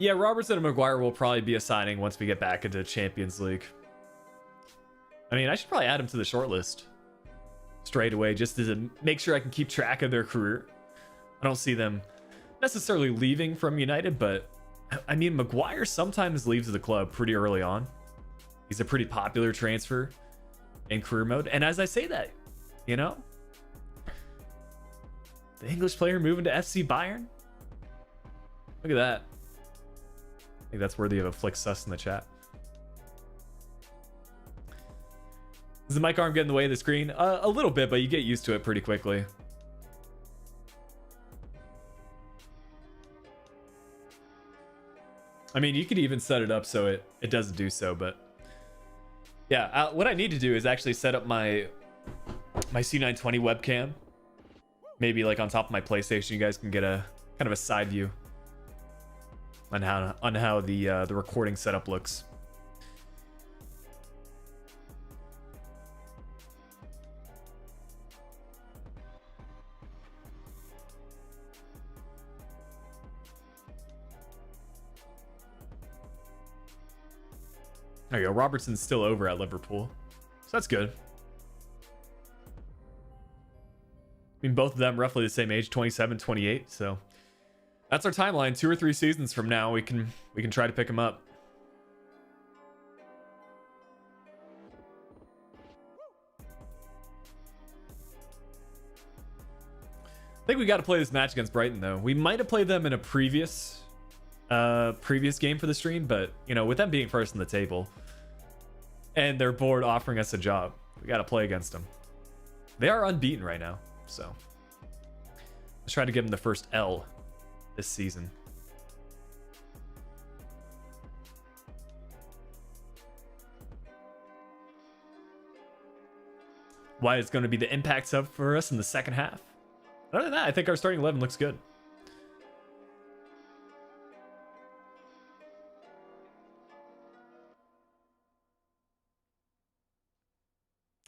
Yeah, Robertson and Maguire will probably be a signing once we get back into Champions League. I mean, I should probably add them to the short list straight away just to make sure I can keep track of their career. I don't see them necessarily leaving from United, but I mean, Maguire sometimes leaves the club pretty early on. He's a pretty popular transfer in career mode. And as I say that, you know, the English player moving to FC Bayern. Look at that. I think that's worthy of a flick sus in the chat. Does the mic arm get in the way of the screen? A little bit, but you get used to it pretty quickly. I mean, you could even set it up so it doesn't do so, but yeah, what I need to do is actually set up my C920 webcam. Maybe like on top of my PlayStation, you guys can get a kind of a side view on how the recording setup looks. There you go. Robertson's still over at Liverpool, so that's good. I mean, both of them roughly the same age, 27, 28, so that's our timeline. 2 or 3 seasons from now, we can try to pick them up. I think we got to play this match against Brighton, though. We might have played them in a previous game for the stream, but you know, with them being first in the table and their board offering us a job, we got to play against them. They are unbeaten right now, so let's try to give them the first L this season. Why it's going to be the impact sub for us in the second half. Other than that, I think our starting 11 looks good.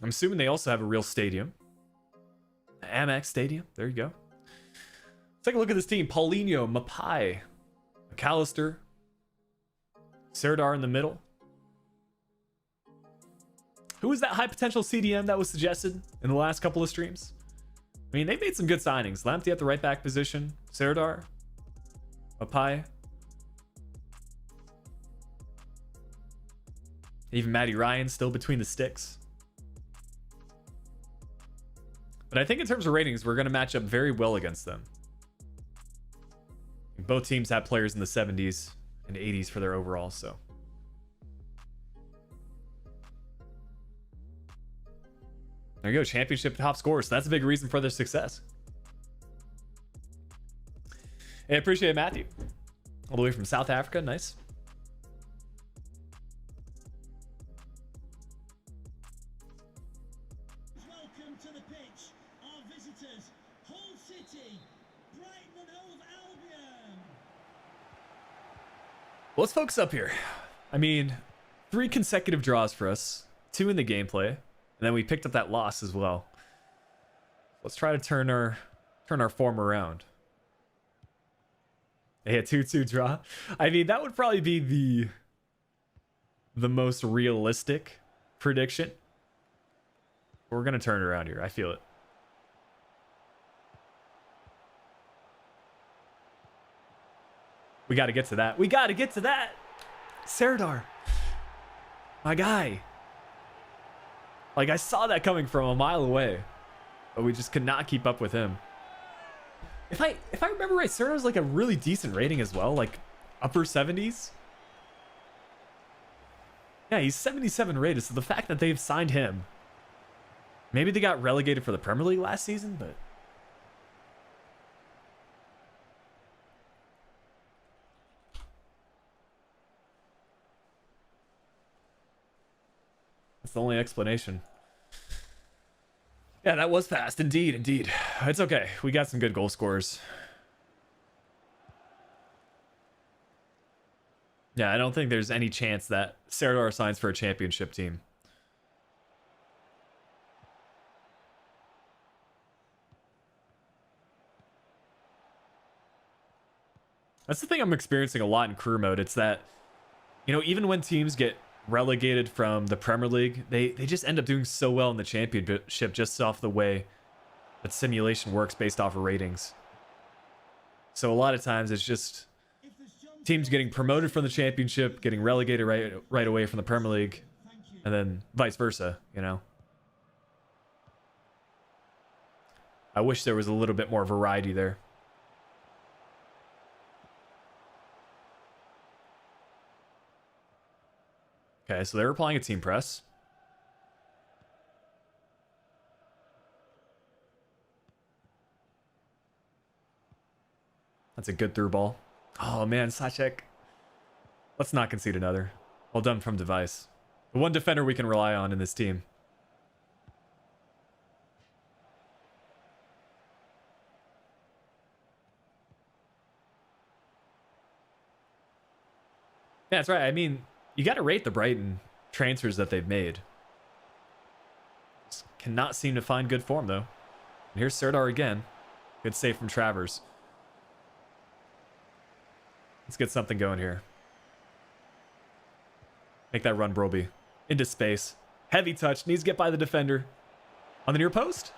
I'm assuming they also have a real stadium. Amex Stadium. There you go. Let's take a look at this team. Paulinho, Mapai, McAllister, Serdar in the middle. Who was that high potential CDM that was suggested in the last couple of streams? I mean, they made some good signings. Lamptey at the right back position. Serdar. Mapai. Even Matty Ryan still between the sticks. But I think in terms of ratings, we're going to match up very well against them. Both teams have players in the 70s and 80s for their overall, so. There you go, championship top scores. So that's a big reason for their success. Hey, I appreciate it, Matthew. All the way from South Africa, nice. Welcome to the pitch, our visitors, Hull City, Brighton and Hove Albion. Let's focus up here. I mean, 3 consecutive draws for us, 2 in the gameplay, and then we picked up that loss as well. Let's try to turn our form around. A 2-2 draw. I mean, that would probably be the most realistic prediction. We're gonna turn it around here. I feel it. We got to get to that. We got to get to that. Serdar, my guy. Like, I saw that coming from a mile away, but we just could not keep up with him. If I remember right, Serdar's like a really decent rating as well, like upper 70s. Yeah, he's 77 rated, so the fact that they've signed him, maybe they got relegated for the Premier League last season, but that's the only explanation. Yeah, that was fast. Indeed, indeed. It's okay. We got some good goal scorers. Yeah, I don't think there's any chance that Serdar signs for a championship team. That's the thing I'm experiencing a lot in career mode. It's that, you know, even when teams get relegated from the Premier League, they just end up doing so well in the championship just off the way that simulation works based off of ratings. So a lot of times it's just teams getting promoted from the championship, getting relegated right away from the Premier League, and then vice versa, you know. I wish there was a little bit more variety there. Okay, so they're applying a team press. That's a good through ball. Oh man, Sacek. Let's not concede another. Well done from Device. The one defender we can rely on in this team. Yeah, that's right. I mean, you got to rate the Brighton transfers that they've made. Just cannot seem to find good form, though. And here's Serdar again. Good save from Travers. Let's get something going here. Make that run, Broby. Into space. Heavy touch. Needs to get by the defender. On the near post?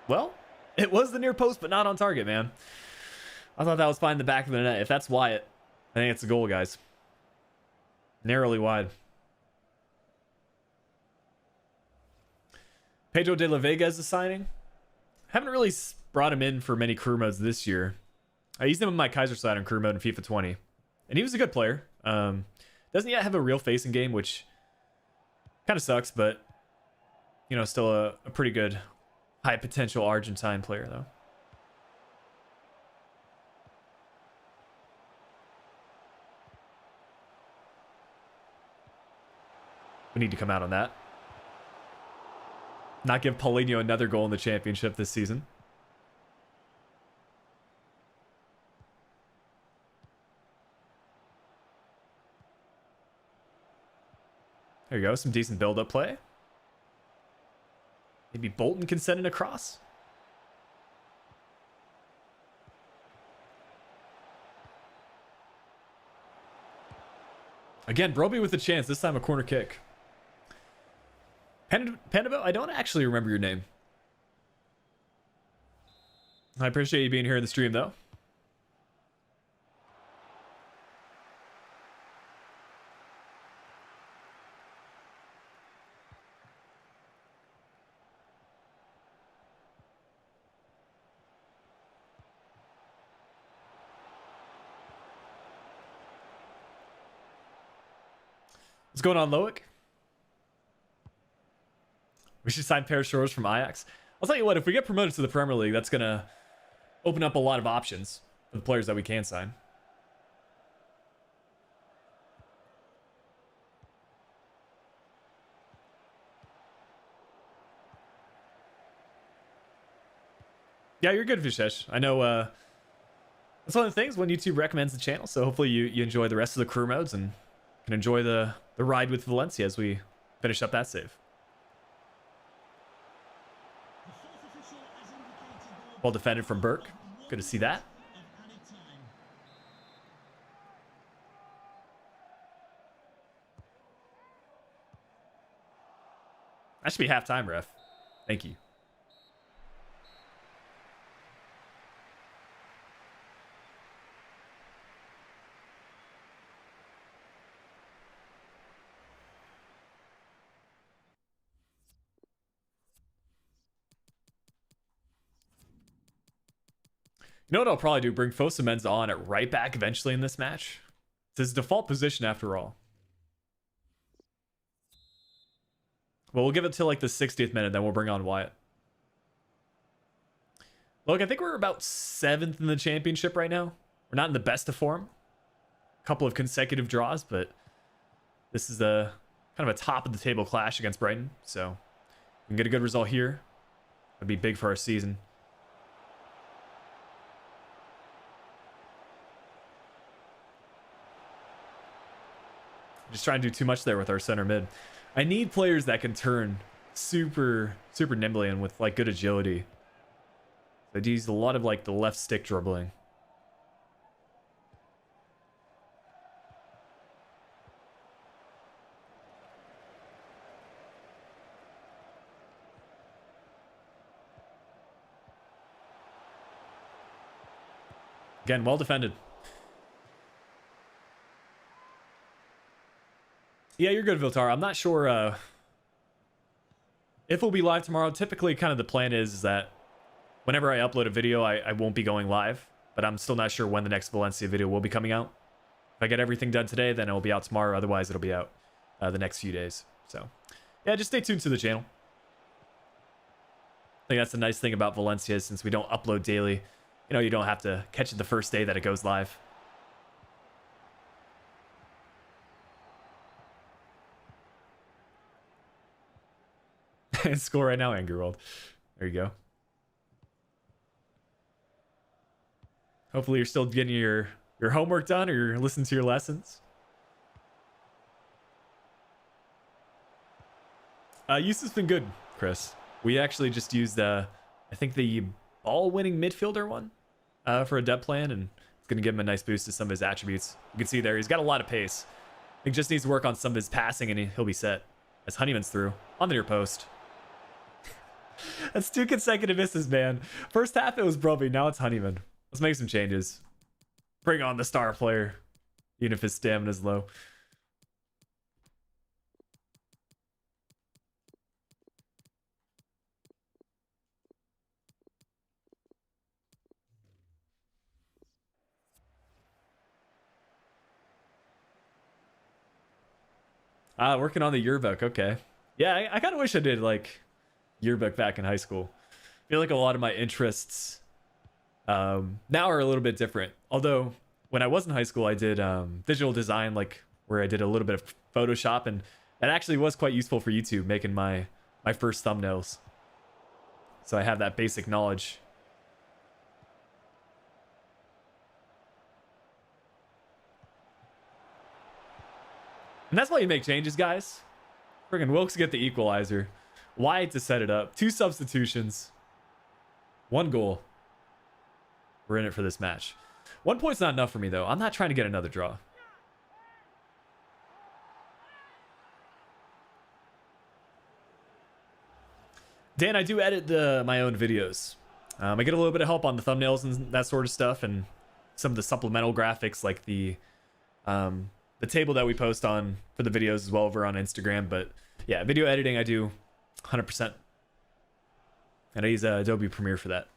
Well, it was the near post, but not on target, man. I thought that was fine in the back of the net. If that's Wyatt, I think it's a goal, guys. Narrowly wide. Pedro de la Vega is a signing. Haven't really brought him in for many career modes this year. I used him in my Kaiser side on career mode in FIFA 20. And he was a good player. Doesn't yet have a real facing game, which kind of sucks, but, you know, still a pretty good high potential Argentine player, though. We need to come out on that. Not give Paulinho another goal in the championship this season. There you go. Some decent build-up play. Maybe Bolton can send it across. Again, Broby with a chance. This time a corner kick. Pandavo, I don't actually remember your name. I appreciate you being here in the stream, though. What's going on, Loic? We should sign Per Shores from Ajax. I'll tell you what, if we get promoted to the Premier League, that's going to open up a lot of options for the players that we can sign. Yeah, you're good, Vishesh. I know that's one of the things when YouTube recommends the channel, so hopefully you enjoy the rest of the career modes and can enjoy the ride with Valencia as we finish up that save. Well defended from Burke. Good to see that. That should be halftime, ref. Thank you. You know what I'll probably do? Bring Fosa Mensa on at right back eventually in this match. It's his default position after all. Well, we'll give it till like the 60th minute, then we'll bring on Wyatt. Look, I think we're about 7th in the championship right now. We're not in the best of form. A couple of consecutive draws, but this is a kind of a top of the table clash against Brighton. So we can get a good result here. That'd be big for our season. Just trying to do too much there with our center mid. I need players that can turn super nimbly and with like good agility. So I use a lot of like the left stick dribbling. Again, well defended. Yeah, you're good, Viltar. I'm not sure if we'll be live tomorrow. Typically, kind of the plan is that whenever I upload a video, I won't be going live. But I'm still not sure when the next Valencia video will be coming out. If I get everything done today, then it'll be out tomorrow. Otherwise, it'll be out the next few days. So, yeah, just stay tuned to the channel. I think that's the nice thing about Valencia, since we don't upload daily. You know, you don't have to catch it the first day that it goes live. Score right now, Angry World. There you go. Hopefully you're still getting your homework done, or you're listening to your lessons. Use has been good, Chris. We actually just used I think the ball-winning midfielder one for a depth plan, and it's going to give him a nice boost to some of his attributes. You can see there, he's got a lot of pace. He just needs to work on some of his passing, and he'll be set. As Honeyman's through on the near post. That's 2 consecutive misses, man. First half it was Broby, now it's Honeyman. Let's make some changes. Bring on the star player, even if his stamina's low. Working on the yearbook. Okay. Yeah, I kind of wish I did like yearbook back in high school. I feel like a lot of my interests now are a little bit different. Although when I was in high school, I did digital design, like where I did a little bit of Photoshop, and that actually was quite useful for YouTube, making my first thumbnails. So I have that basic knowledge. And that's why you make changes, guys. Friggin' Wilkes get the equalizer. Wyatt to set it up. 2 substitutions. 1 goal. We're in it for this match. 1 point's not enough for me, though. I'm not trying to get another draw. Dan, I do edit my own videos. I get a little bit of help on the thumbnails and that sort of stuff, and some of the supplemental graphics, like the table that we post on for the videos as well over on Instagram. But yeah, video editing I do 100%. And I use Adobe Premiere for that.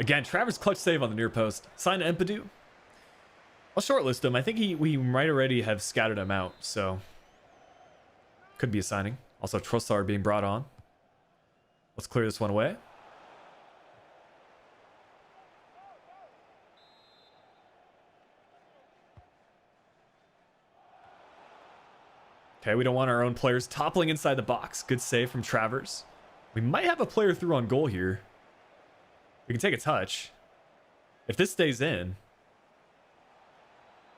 Again, Travers clutch save on the near post. Sign Empadu. I'll shortlist him. I think we might already have scouted him out, so could be a signing. Also, Trossard being brought on. Let's clear this one away. Okay, we don't want our own players toppling inside the box. Good save from Travers. We might have a player through on goal here. We can take a touch. If this stays in.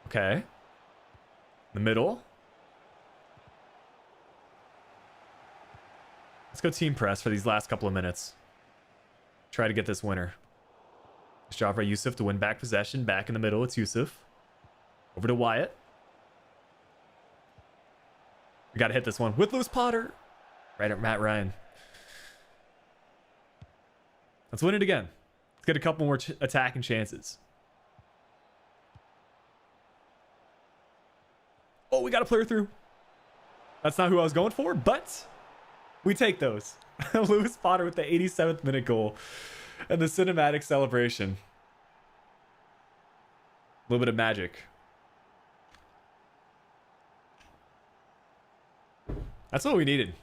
Okay. The middle. Let's go team press for these last couple of minutes. Try to get this winner. It's job for Yusuf to win back possession. Back in the middle, it's Yusuf. Over to Wyatt. We got to hit this one with Lewis Potter. Right at Matt Ryan. Let's win it again. Let's get a couple more attacking chances. Oh, we got a player through. That's not who I was going for, but we take those. Lewis Potter with the 87th minute goal and the cinematic celebration. A little bit of magic. That's what we needed.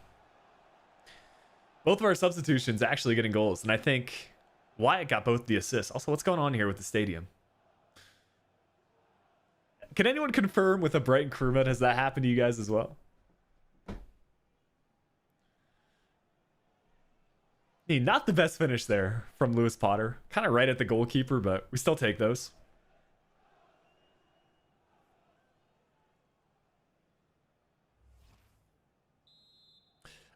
Both of our substitutions actually getting goals, and I think Wyatt got both the assists. Also, what's going on here with the stadium? Can anyone confirm with a Brighton Career Mode? Has that happened to you guys as well? Not the best finish there from Lewis Potter. Kind of right at the goalkeeper, but we still take those.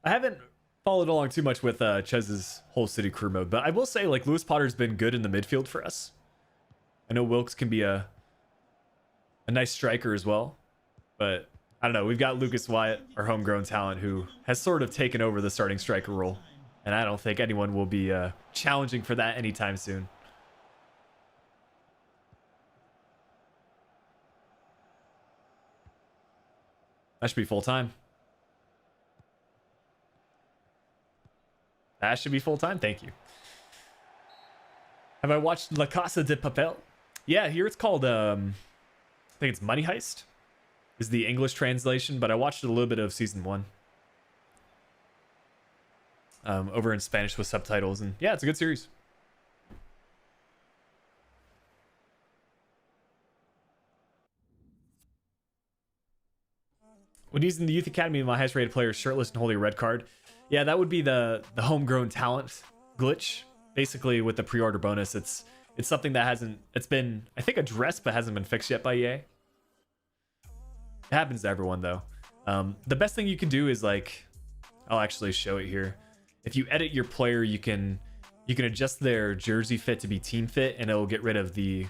I haven't followed along too much with Chez's whole city career mode, but I will say, like, Lewis Potter's been good in the midfield for us. I know Wilkes can be a nice striker as well, but I don't know. We've got Lucas Wyatt, our homegrown talent, who has sort of taken over the starting striker role, and I don't think anyone will be challenging for that anytime soon. That should be full time. That should be full time. Thank you. Have I watched La Casa de Papel? Yeah, here it's called, I think it's Money Heist is the English translation, but I watched a little bit of season 1 over in Spanish with subtitles, and yeah, it's a good series. When using the Youth Academy, my highest rated player is shirtless and holding a red card. Yeah, that would be the homegrown talent glitch. Basically, with the pre-order bonus, it's something that it's been, I think, addressed but hasn't been fixed yet by EA. It happens to everyone though. The best thing you can do is, like, I'll actually show it here. If you edit your player, you can adjust their jersey fit to be team fit, and it'll get rid of the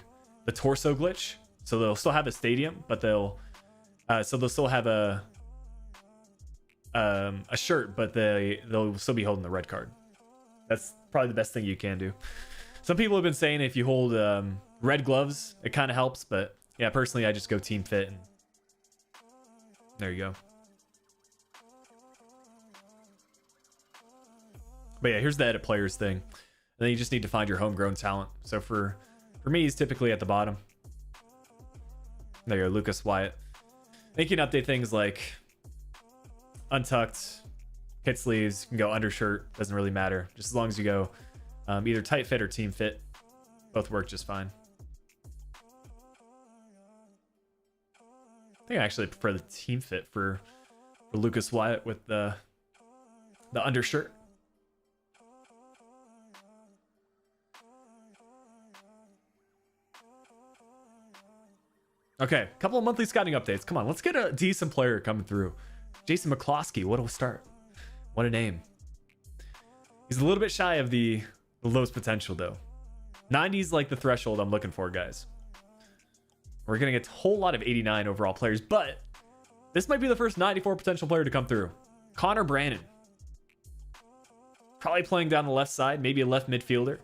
torso glitch. So they'll still have a stadium, but they'll still have a shirt, but they'll still be holding the red card. That's probably the best thing you can do. Some people have been saying if you hold red gloves, it kind of helps, but yeah, personally, I just go team fit, and there you go. But yeah, here's the edit players thing. And then you just need to find your homegrown talent. So for me, he's typically at the bottom. There you go, Lucas Wyatt. Then you can update things like untucked, hit sleeves, you can go undershirt, doesn't really matter. Just as long as you go either tight fit or team fit, both work just fine. I think I actually prefer the team fit for Lucas Wyatt with the undershirt. Okay, a couple of monthly scouting updates. Come on, let's get a decent player coming through. Jason McCloskey, what a start. What a name. He's a little bit shy of the lowest potential, though. 90 is like the threshold I'm looking for, guys. We're getting a whole lot of 89 overall players, but this might be the first 94 potential player to come through. Connor Brannon. Probably playing down the left side, maybe a left midfielder.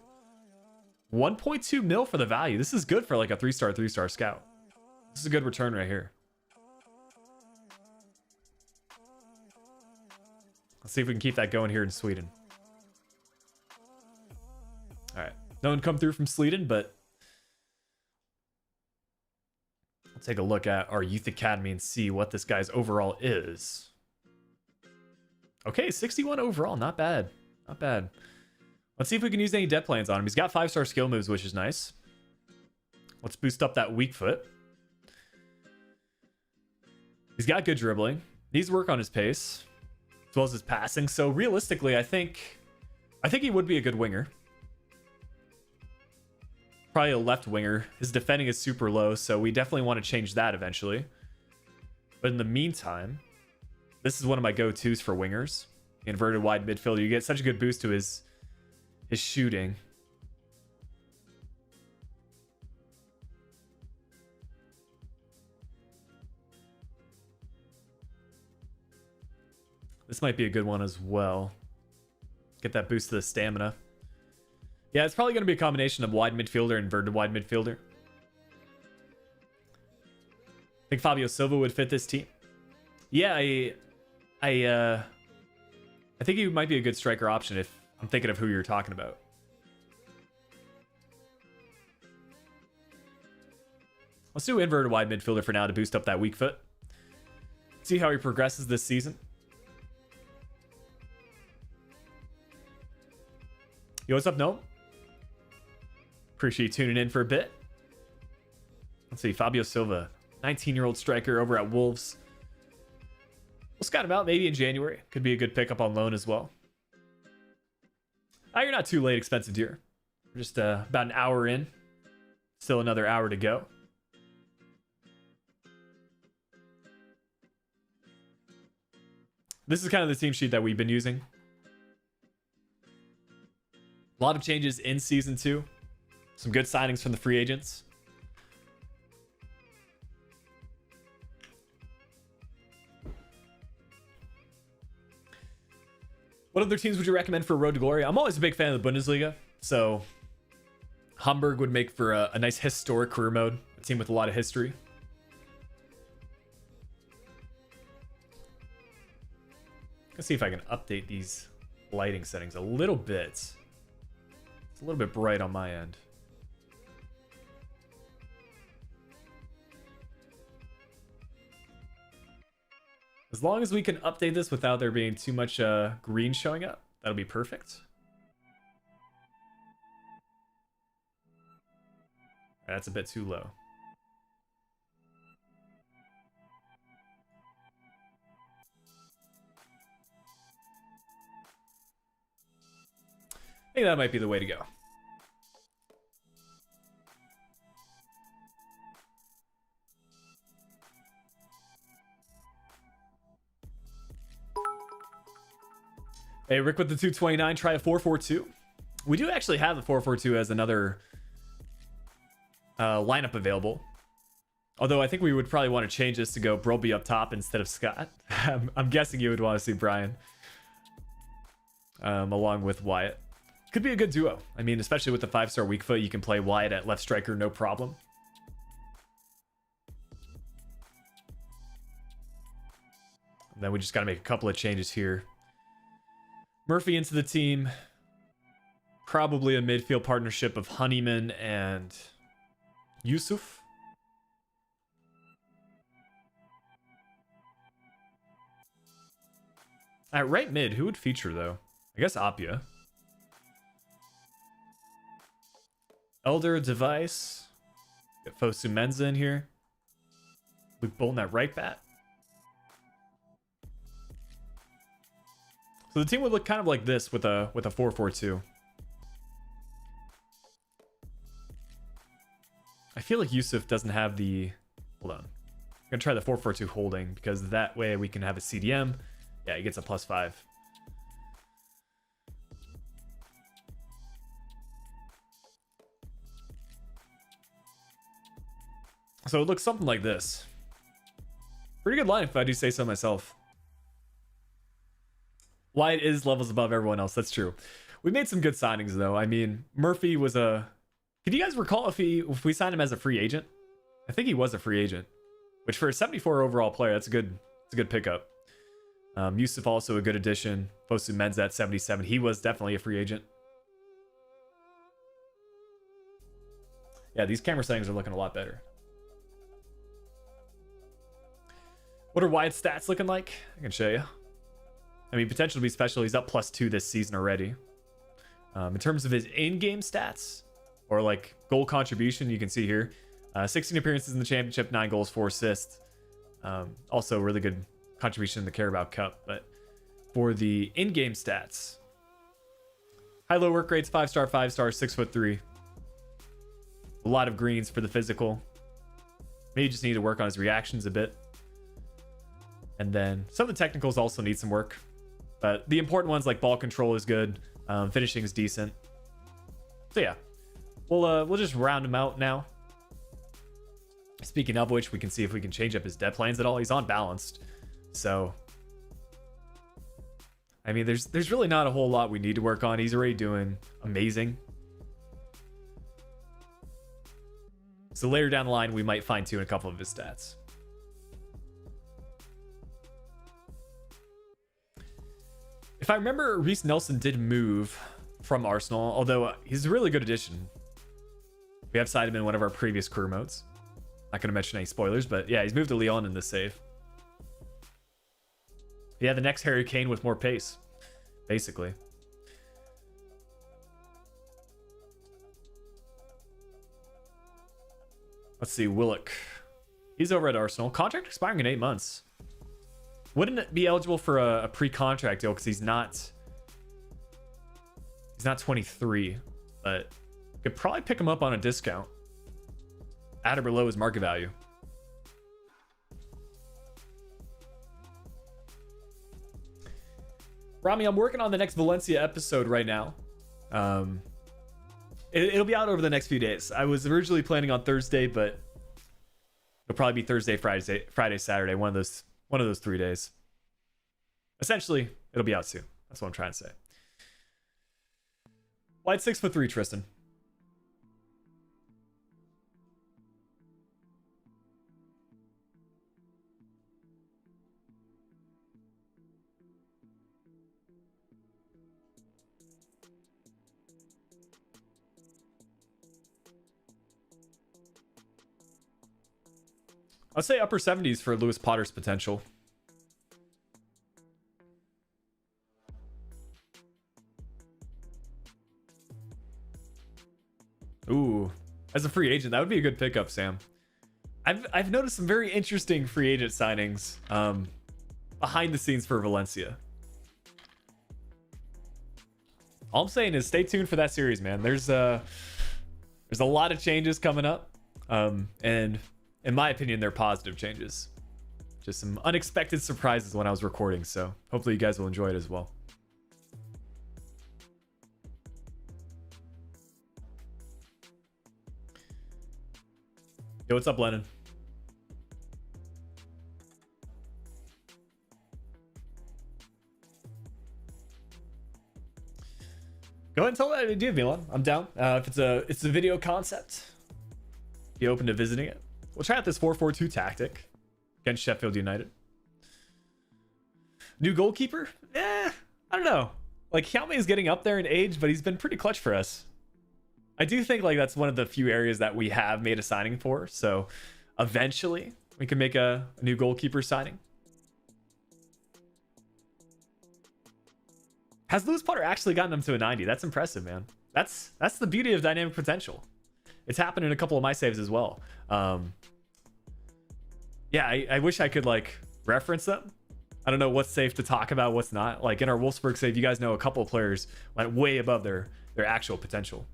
1.2 mil for the value. This is good for like a 3-star scout. This is a good return right here. Let's see if we can keep that going here in Sweden. All right. No one come through from Sweden, but I'll take a look at our youth academy and see what this guy's overall is. Okay, 61 overall, not bad. Not bad. Let's see if we can use any debt plans on him. He's got 5-star skill moves, which is nice. Let's boost up that weak foot. He's got good dribbling. Needs to work on his pace, as well as his passing. So realistically, I think he would be a good winger. Probably a left winger. His defending is super low, so we definitely want to change that eventually. But in the meantime, this is one of my go-tos for wingers. Inverted wide midfielder. You get such a good boost to his shooting. This might be a good one as well. Get that boost to the stamina. Yeah, it's probably going to be a combination of wide midfielder and inverted wide midfielder. I think Fabio Silva would fit this team. Yeah, I think he might be a good striker option if I'm thinking of who you're talking about. Let's do inverted wide midfielder for now to boost up that weak foot. See how he progresses this season. Yo, what's up, Noah? Appreciate you tuning in for a bit. Let's see, Fabio Silva, 19-year-old striker over at Wolves. We'll scout him out maybe in January. Could be a good pickup on loan as well. Oh, you're not too late, expensive deer. We're just about an hour in. Still another hour to go. This is kind of the team sheet that we've been using. A lot of changes in Season 2. Some good signings from the free agents. What other teams would you recommend for Road to Glory? I'm always a big fan of the Bundesliga. So Hamburg would make for a nice historic career mode. A team with a lot of history. Let's see if I can update these lighting settings a little bit. It's a little bit bright on my end. As long as we can update this without there being too much green showing up, that'll be perfect. That's a bit too low. I think that might be the way to go. Hey, Rick with the 229, try a 442. We do actually have the 442 as another lineup available. Although I think we would probably want to change this to go Broby up top instead of Scott. I'm guessing you would want to see Brian along with Wyatt. Could be a good duo. I mean, especially with the 5-star weak foot, you can play Wyatt at left striker, no problem. And then we just got to make a couple of changes here. Murphy into the team. Probably a midfield partnership of Honeyman and Yusuf. At right mid, who would feature though? I guess Apia. Elder, Device. Get Fosu Menza in here. Luke Bolton at right back. So the team would look kind of like this with a 4-4-2. I feel like Yusuf doesn't have the... Hold on. I'm going to try the 4-4-2 holding because that way we can have a CDM. Yeah, he gets a +5. So it looks something like this. Pretty good line if I do say so myself. Wyatt is levels above everyone else. That's true. We made some good signings though. I mean, Murphy was a... Can you guys recall if we signed him as a free agent? I think he was a free agent, which for a 74 overall player, that's a good pickup. Yusuf also a good addition. Fosu Menza at 77. He was definitely a free agent. Yeah, these camera settings are looking a lot better. What are Wyatt's stats looking like? I can show you. I mean, potential to be special. He's up +2 this season already. In terms of his in-game stats, or like goal contribution, you can see here. 16 appearances in the championship, 9 goals, 4 assists. Also really good contribution in the Carabao Cup. But for the in-game stats, high-low work rates, 5-star, 5-star, 6'3". A lot of greens for the physical. Maybe just need to work on his reactions a bit. And then some of the technicals also need some work. But the important ones like ball control is good. Finishing is decent. So yeah, we'll just round him out now. Speaking of which, we can see if we can change up his debt plans at all. He's unbalanced. So, I mean, there's really not a whole lot we need to work on. He's already doing amazing. So later down the line, we might fine tune a couple of his stats. If I remember, Reece Nelson did move from Arsenal, although he's a really good addition. We have signed him in one of our previous career modes. Not going to mention any spoilers, but yeah, he's moved to Lyon in this save. Yeah, the next Harry Kane with more pace, basically. Let's see, Willock. He's over at Arsenal. Contract expiring in 8 months. Wouldn't it be eligible for a pre-contract deal because he's not 23, but could probably pick him up on a discount at or below his market value. Rami, I'm working on the next Valencia episode right now. It'll be out over the next few days. I was originally planning on Thursday, but it'll probably be Thursday, Friday, Saturday, one of those 3 days. Essentially, it'll be out soon. That's what I'm trying to say. Wide 6'3", Tristan. I'd say upper 70s for Lewis Potter's potential. Ooh, as a free agent, that would be a good pickup, Sam. I've noticed some very interesting free agent signings behind the scenes for Valencia. All I'm saying is stay tuned for that series, man. There's a lot of changes coming up, and in my opinion, they're positive changes. Just some unexpected surprises when I was recording, so hopefully you guys will enjoy it as well. Yo, what's up, Lennon? Go ahead and tell that idea, Milan. I'm down. If it's a video concept, be open to visiting it. We'll try out this 4-4-2 tactic against Sheffield United. New goalkeeper? I don't know. Like, Xiaomi is getting up there in age, but he's been pretty clutch for us. I do think like that's one of the few areas that we have made a signing for. So eventually we can make a new goalkeeper signing. Has Lewis Potter actually gotten him to a 90? That's impressive, man. That's the beauty of dynamic potential. It's happened in a couple of my saves as well. Yeah, I wish I could like reference them. I don't know what's safe to talk about, what's not. Like in our Wolfsburg save, you guys know a couple of players went way above their actual potential.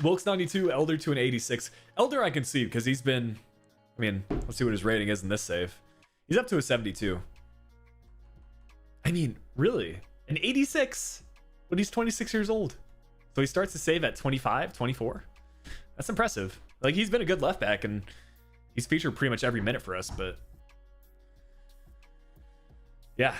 Wilkes 92, Elder to an 86. Elder I can see because he's been, I mean, let's see what his rating is in this save. He's up to a 72. I mean, really? An 86 when he's 26 years old. So he starts to save at 25, 24. That's impressive. Like, he's been a good left back, and he's featured pretty much every minute for us, but yeah.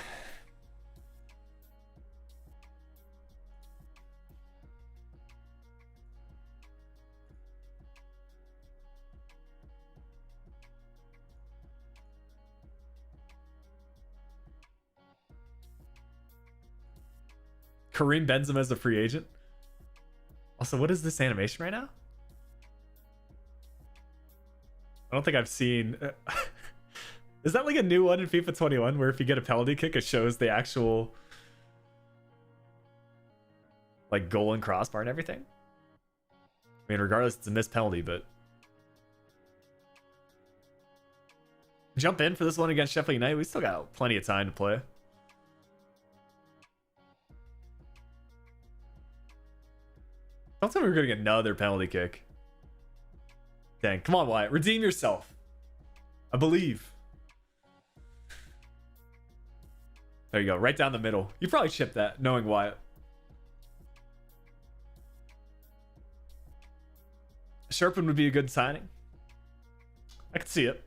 Kareem Benzema as a free agent. Also, what is this animation right now? I don't think I've seen... Is that like a new one in FIFA 21 where if you get a penalty kick, it shows the actual like goal and crossbar and everything? I mean, regardless, it's a missed penalty, but jump in for this one against Sheffield United. We still got plenty of time to play. Don't tell me we're gonna get another penalty kick. Dang, come on, Wyatt. Redeem yourself. I believe. There you go, right down the middle. You probably chipped that, knowing Wyatt. Sherpin would be a good signing. I could see it.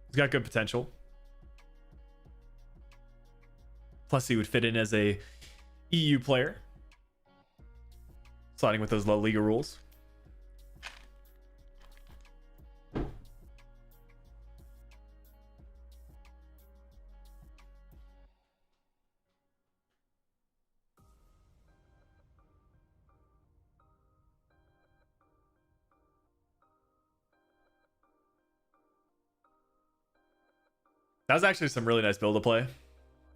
He's got good potential. Plus, he would fit in as a EU player. Sliding with those La Liga rules. That was actually some really nice build to play.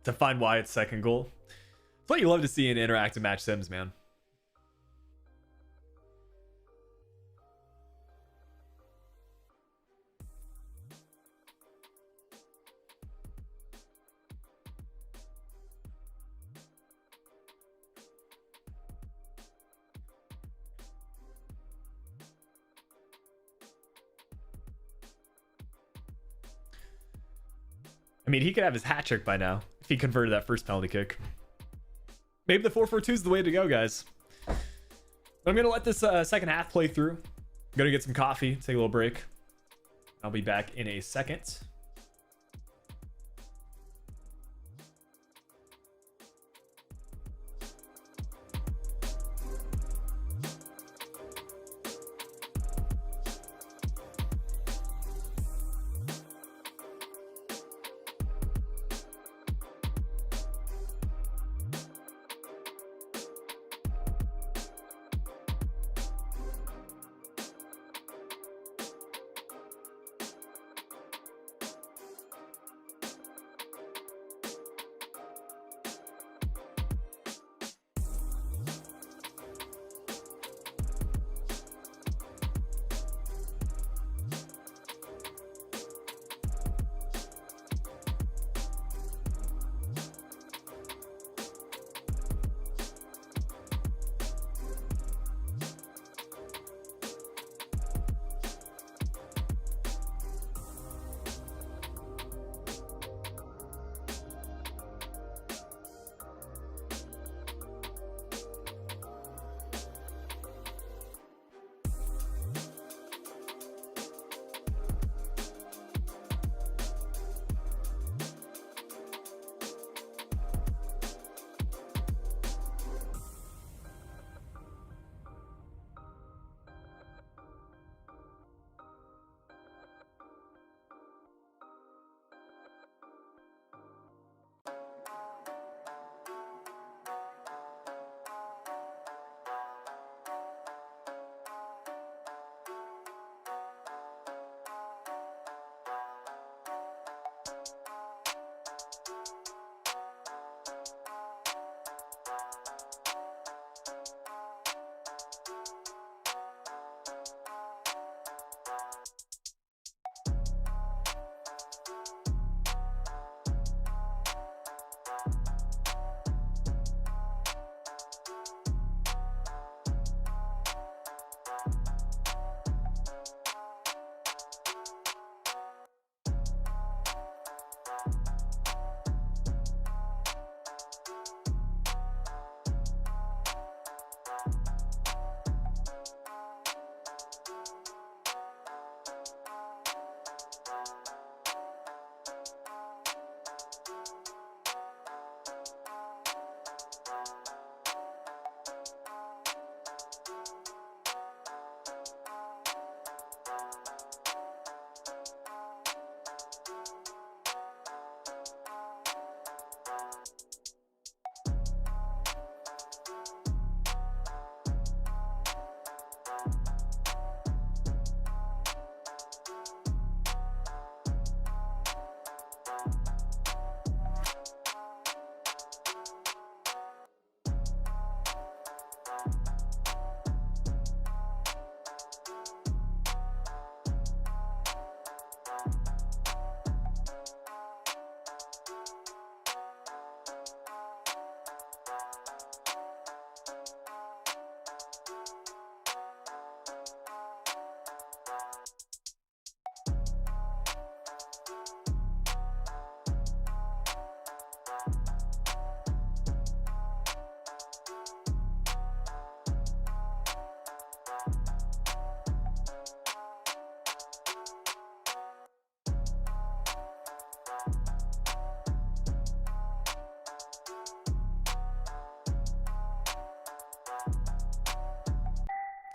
To find Wyatt's second goal. It's what you love to see in interactive match sims, man. I mean, he could have his hat trick by now if he converted that first penalty kick. Maybe the 4-4-2 is the way to go, guys. But I'm going to let this second half play through. I'm going to get some coffee, take a little break. I'll be back in a second.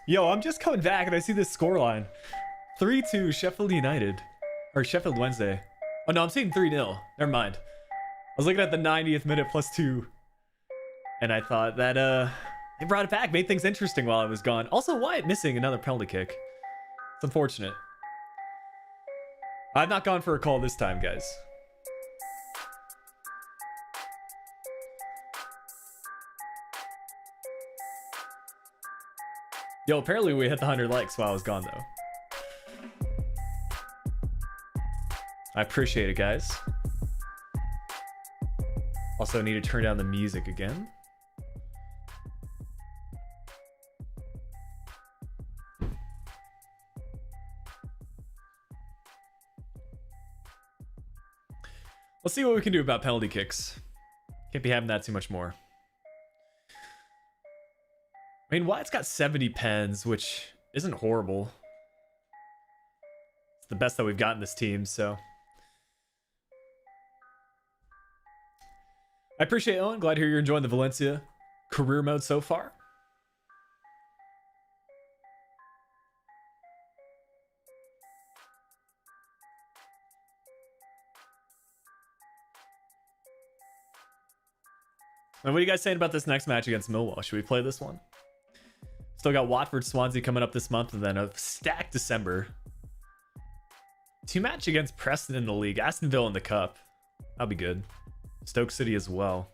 Yo, I'm just coming back and I see this scoreline. 3-2 Sheffield United. Or Sheffield Wednesday. Oh no, I'm seeing 3-0. Never mind. I was looking at the 90th minute +2. And I thought that they brought it back, made things interesting while I was gone. Also, Wyatt missing another penalty kick. It's unfortunate. I've not gone for a call this time, guys. Yo, apparently we hit the 100 likes while I was gone, though. I appreciate it, guys. Also, need to turn down the music again. Let's see what we can do about penalty kicks. Can't be having that too much more. I mean, Wyatt's got 70 pens, which isn't horrible. It's the best that we've got in this team, so. I appreciate it, Owen. Glad to hear you're enjoying the Valencia career mode so far. And what are you guys saying about this next match against Millwall? Should we play this one? Still got Watford, Swansea coming up this month, and then a stacked December. 2 match against Preston in the league, Aston Villa in the cup. That'll be good. Stoke City as well.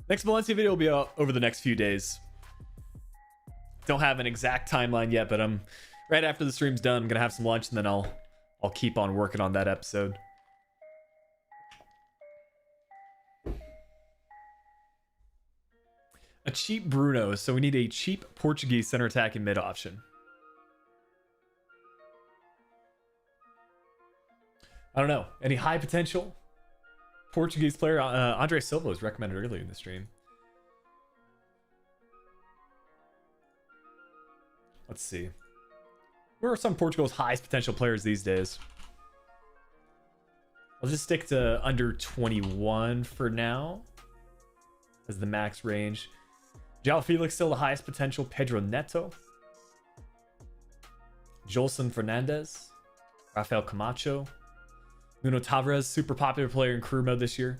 Next Valencia video will be out over the next few days. Don't have an exact timeline yet, but I'm right after the stream's done. I'm gonna have some lunch, and then I'll keep on working on that episode. A cheap Bruno, so we need a cheap Portuguese center attacking mid option. I don't know. Any high potential Portuguese player? Andre Silva was recommended earlier in the stream. Let's see. Where are some of Portugal's highest potential players these days? I'll just stick to under 21 for now as the max range. João Felix still the highest potential. Pedro Neto. Jolson Fernandez. Rafael Camacho. Nuno Tavares, super popular player in career mode this year.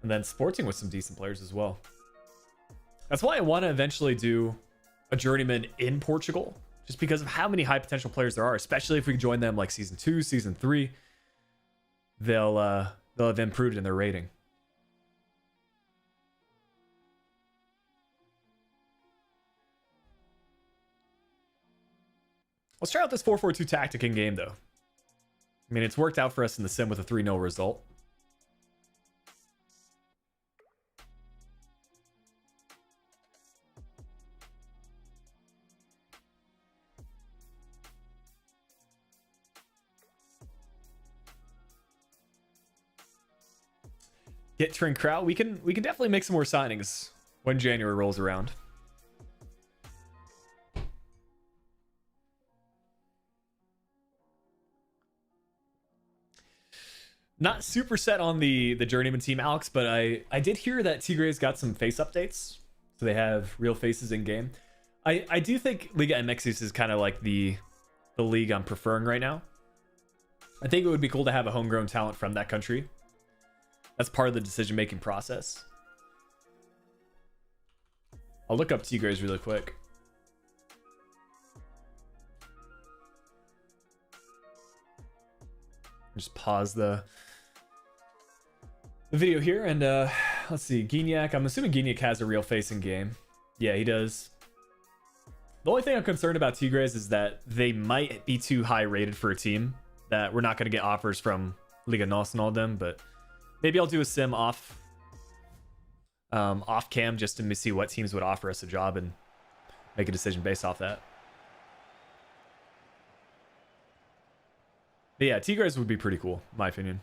And then Sporting with some decent players as well. That's why I want to eventually do a journeyman in Portugal, just because of how many high potential players there are, especially if we join them like season 2, season 3. They'll have improved in their rating. Let's try out this 4-4-2 tactic in game, though. I mean, it's worked out for us in the sim with a 3-0 result. Get Trincrow. We can definitely make some more signings when January rolls around. Not super set on the journeyman team, Alex, but I did hear that Tigre's got some face updates, so they have real faces in game. I do think Liga MX is kind of like the league I'm preferring right now. I think it would be cool to have a homegrown talent from that country. That's part of the decision-making process. I'll look up Tigres really quick. Just pause the video here, and let's see. Gignac. I'm assuming Gignac has a real face in game. Yeah, he does. The only thing I'm concerned about Tigres is that they might be too high rated for a team, that we're not going to get offers from Liga NOS and all of them, but maybe I'll do a sim off cam just to see what teams would offer us a job and make a decision based off that. But yeah, Tigres would be pretty cool, in my opinion.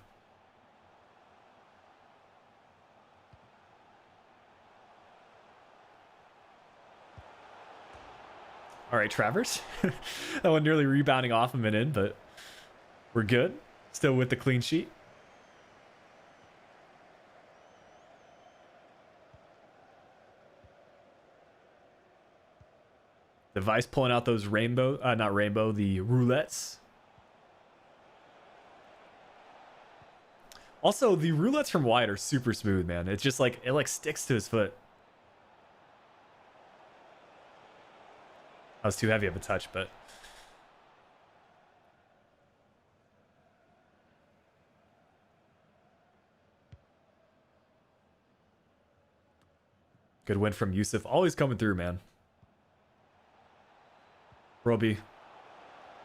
All right, Travers. That one nearly rebounding off him and in, but we're good. Still with the clean sheet. Device pulling out those rainbow, not rainbow, the roulettes. Also, the roulettes from wide are super smooth, man. It's just like, it like sticks to his foot. I was too heavy of a touch, but... Good win from Yusuf. Always coming through, man. Roby.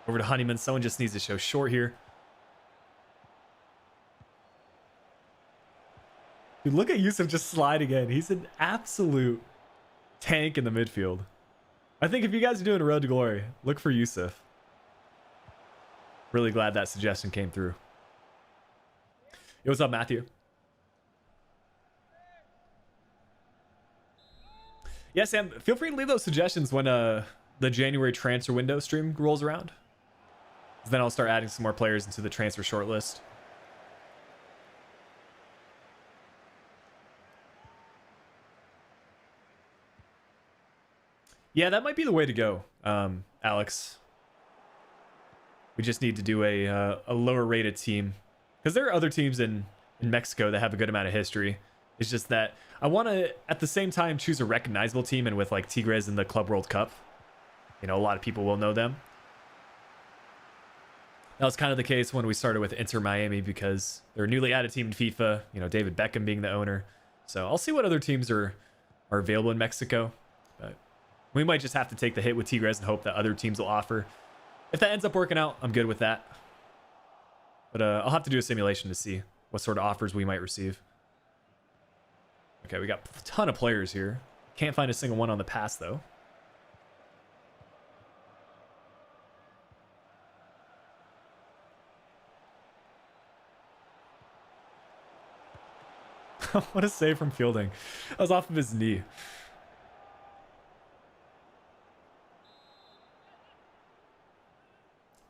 Over to Honeyman. Someone just needs to show short here. Dude, look at Yusuf just slide again. He's an absolute tank in the midfield. I think if you guys are doing a Road to Glory, look for Yusuf. Really glad that suggestion came through. Yo, what's up, Matthew? Yeah, Sam, feel free to leave those suggestions when the January transfer window stream rolls around. Then I'll start adding some more players into the transfer shortlist. Yeah, that might be the way to go, Alex. We just need to do a lower rated team. Because there are other teams in Mexico that have a good amount of history. It's just that I want to, at the same time, choose a recognizable team. And with like Tigres in the Club World Cup, you know, a lot of people will know them. That was kind of the case when we started with Inter Miami because they're a newly added team in FIFA. You know, David Beckham being the owner. So I'll see what other teams are available in Mexico. But we might just have to take the hit with Tigres and hope that other teams will offer. If that ends up working out, I'm good with that. But I'll have to do a simulation to see what sort of offers we might receive. Okay, we got a ton of players here. Can't find a single one on the pass, though. What a save from Fielding. That was off of his knee.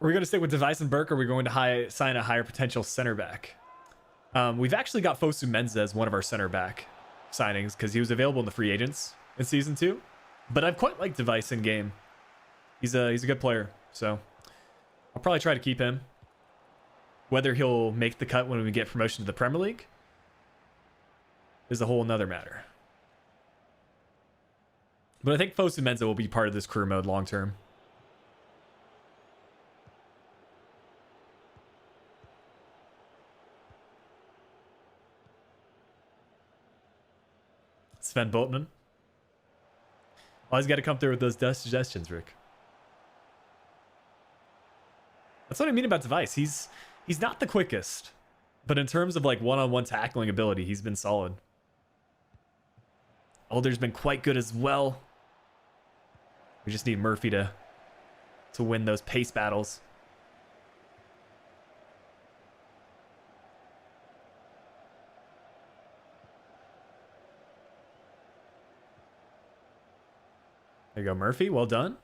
Are we going to stick with Device and Burke, or are we going to sign a higher potential center back? We've actually got Fosu Mensah as one of our center back signings because he was available in the free agents in season 2. But I've quite liked Device in game. He's a good player, so I'll probably try to keep him. Whether he'll make the cut when we get promotion to the Premier League is a whole nother matter. But I think Fosu Mensah will be part of this career mode long term. Sven Botman. Always got to come through with those suggestions, Rick. That's what I mean about Device. He's not the quickest, but in terms of like one-on-one tackling ability, he's been solid. Alder's been quite good as well. We just need Murphy to win those pace battles. There you go, Murphy. Well done.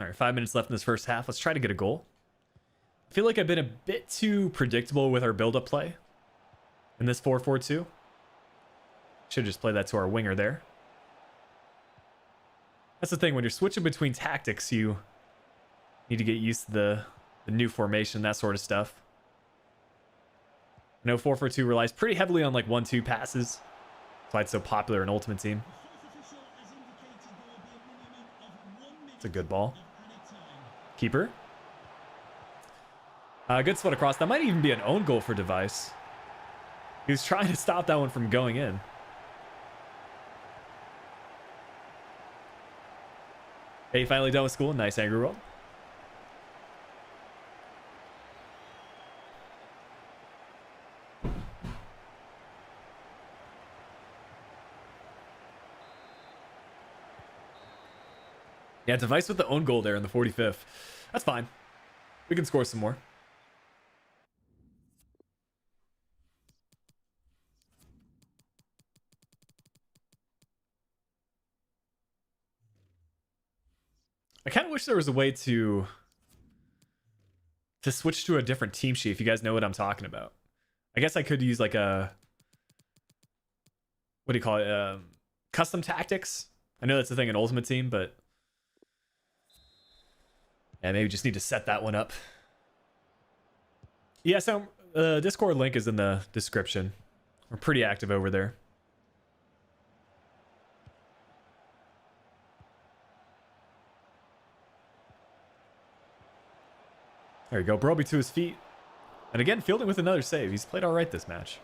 All right, 5 minutes left in this first half. Let's try to get a goal. I feel like I've been a bit too predictable with our build-up play in this 4-4-2. Should just play that to our winger there. That's the thing. When you're switching between tactics, you need to get used to the new formation, that sort of stuff. I know 4-4-2 relies pretty heavily on like 1-2 passes. That's why it's so popular in Ultimate Team. It's a good ball. Keeper. Good spot across. That might even be an own goal for Device. He was trying to stop that one from going in. Hey, finally done with school. Nice, Angry World. Yeah, Device with the own goal there in the 45th. That's fine. We can score some more. I kind of wish there was a way to switch to a different team sheet, if you guys know what I'm talking about. I guess I could use like a... What do you call it? custom tactics. I know that's a thing in Ultimate Team, but yeah, maybe just need to set that one up. Yeah, so Discord link is in the description. We're pretty active over there. There you go. Broby to his feet. And again, fielding with another save. He's played all right this match.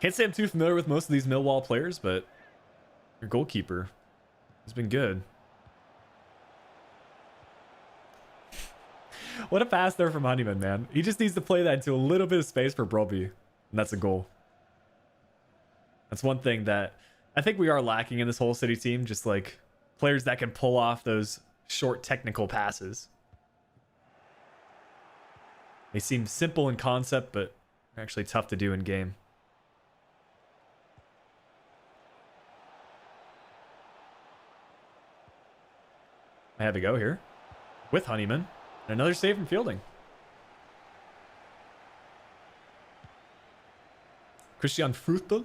Can't say I'm too familiar with most of these Millwall players, but your goalkeeper has been good. What a pass there from Honeyman, man. He just needs to play that into a little bit of space for Broby, and that's a goal. That's one thing that I think we are lacking in this whole City team, just like players that can pull off those short technical passes. They seem simple in concept, but they're actually tough to do in game. I have to go here with Honeyman. And another save from fielding. Christian Fruchtel.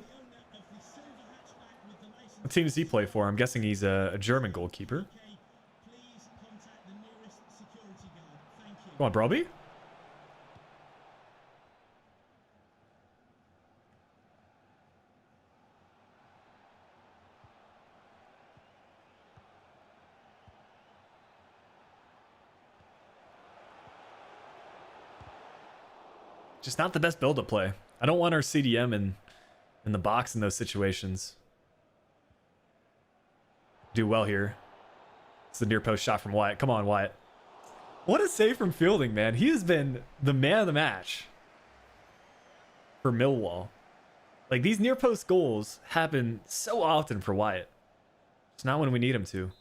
What team does he play for? I'm guessing he's a German goalkeeper. Come on, Broby. Just not the best build-up play. I don't want our CDM in the box in those situations. Do well here. It's the near post shot from Wyatt. Come on, Wyatt. What a save from fielding, man. He has been the man of the match for Millwall. Like, these near post goals happen so often for Wyatt. It's not when we need him to.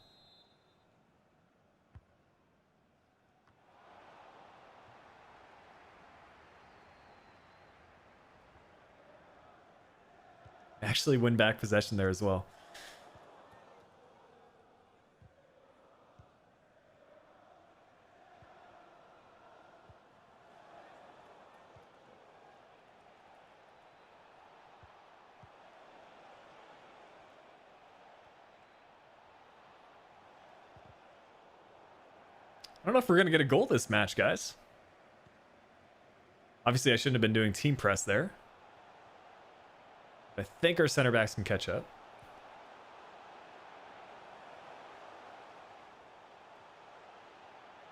Actually win back possession there as well. I don't know if we're going to get a goal this match, guys. Obviously, I shouldn't have been doing team press there. I think our center backs can catch up.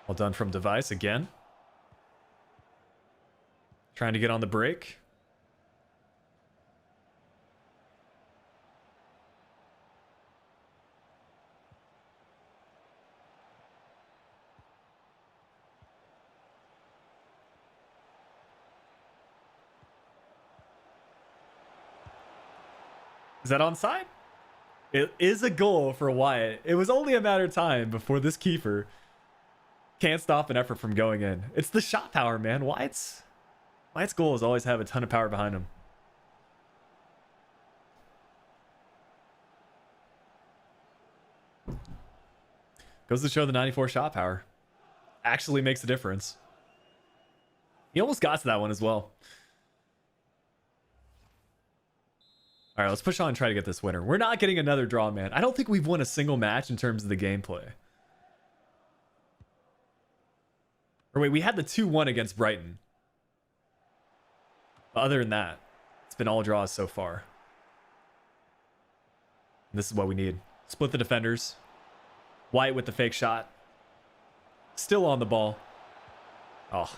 Well done from Device again. Trying to get on the break. Is that onside? It is a goal for Wyatt. It was only a matter of time before this keeper can't stop an effort from going in. It's the shot power, man. Wyatt's goals always have a ton of power behind them. Goes to show the 94 shot power actually makes a difference. He almost got to that one as well. All right, let's push on and try to get this winner. We're not getting another draw, man. I don't think we've won a single match in terms of the gameplay. Or wait, we had the 2-1 against Brighton. But other than that, it's been all draws so far. And this is what we need. Split the defenders. White with the fake shot. Still on the ball. Oh.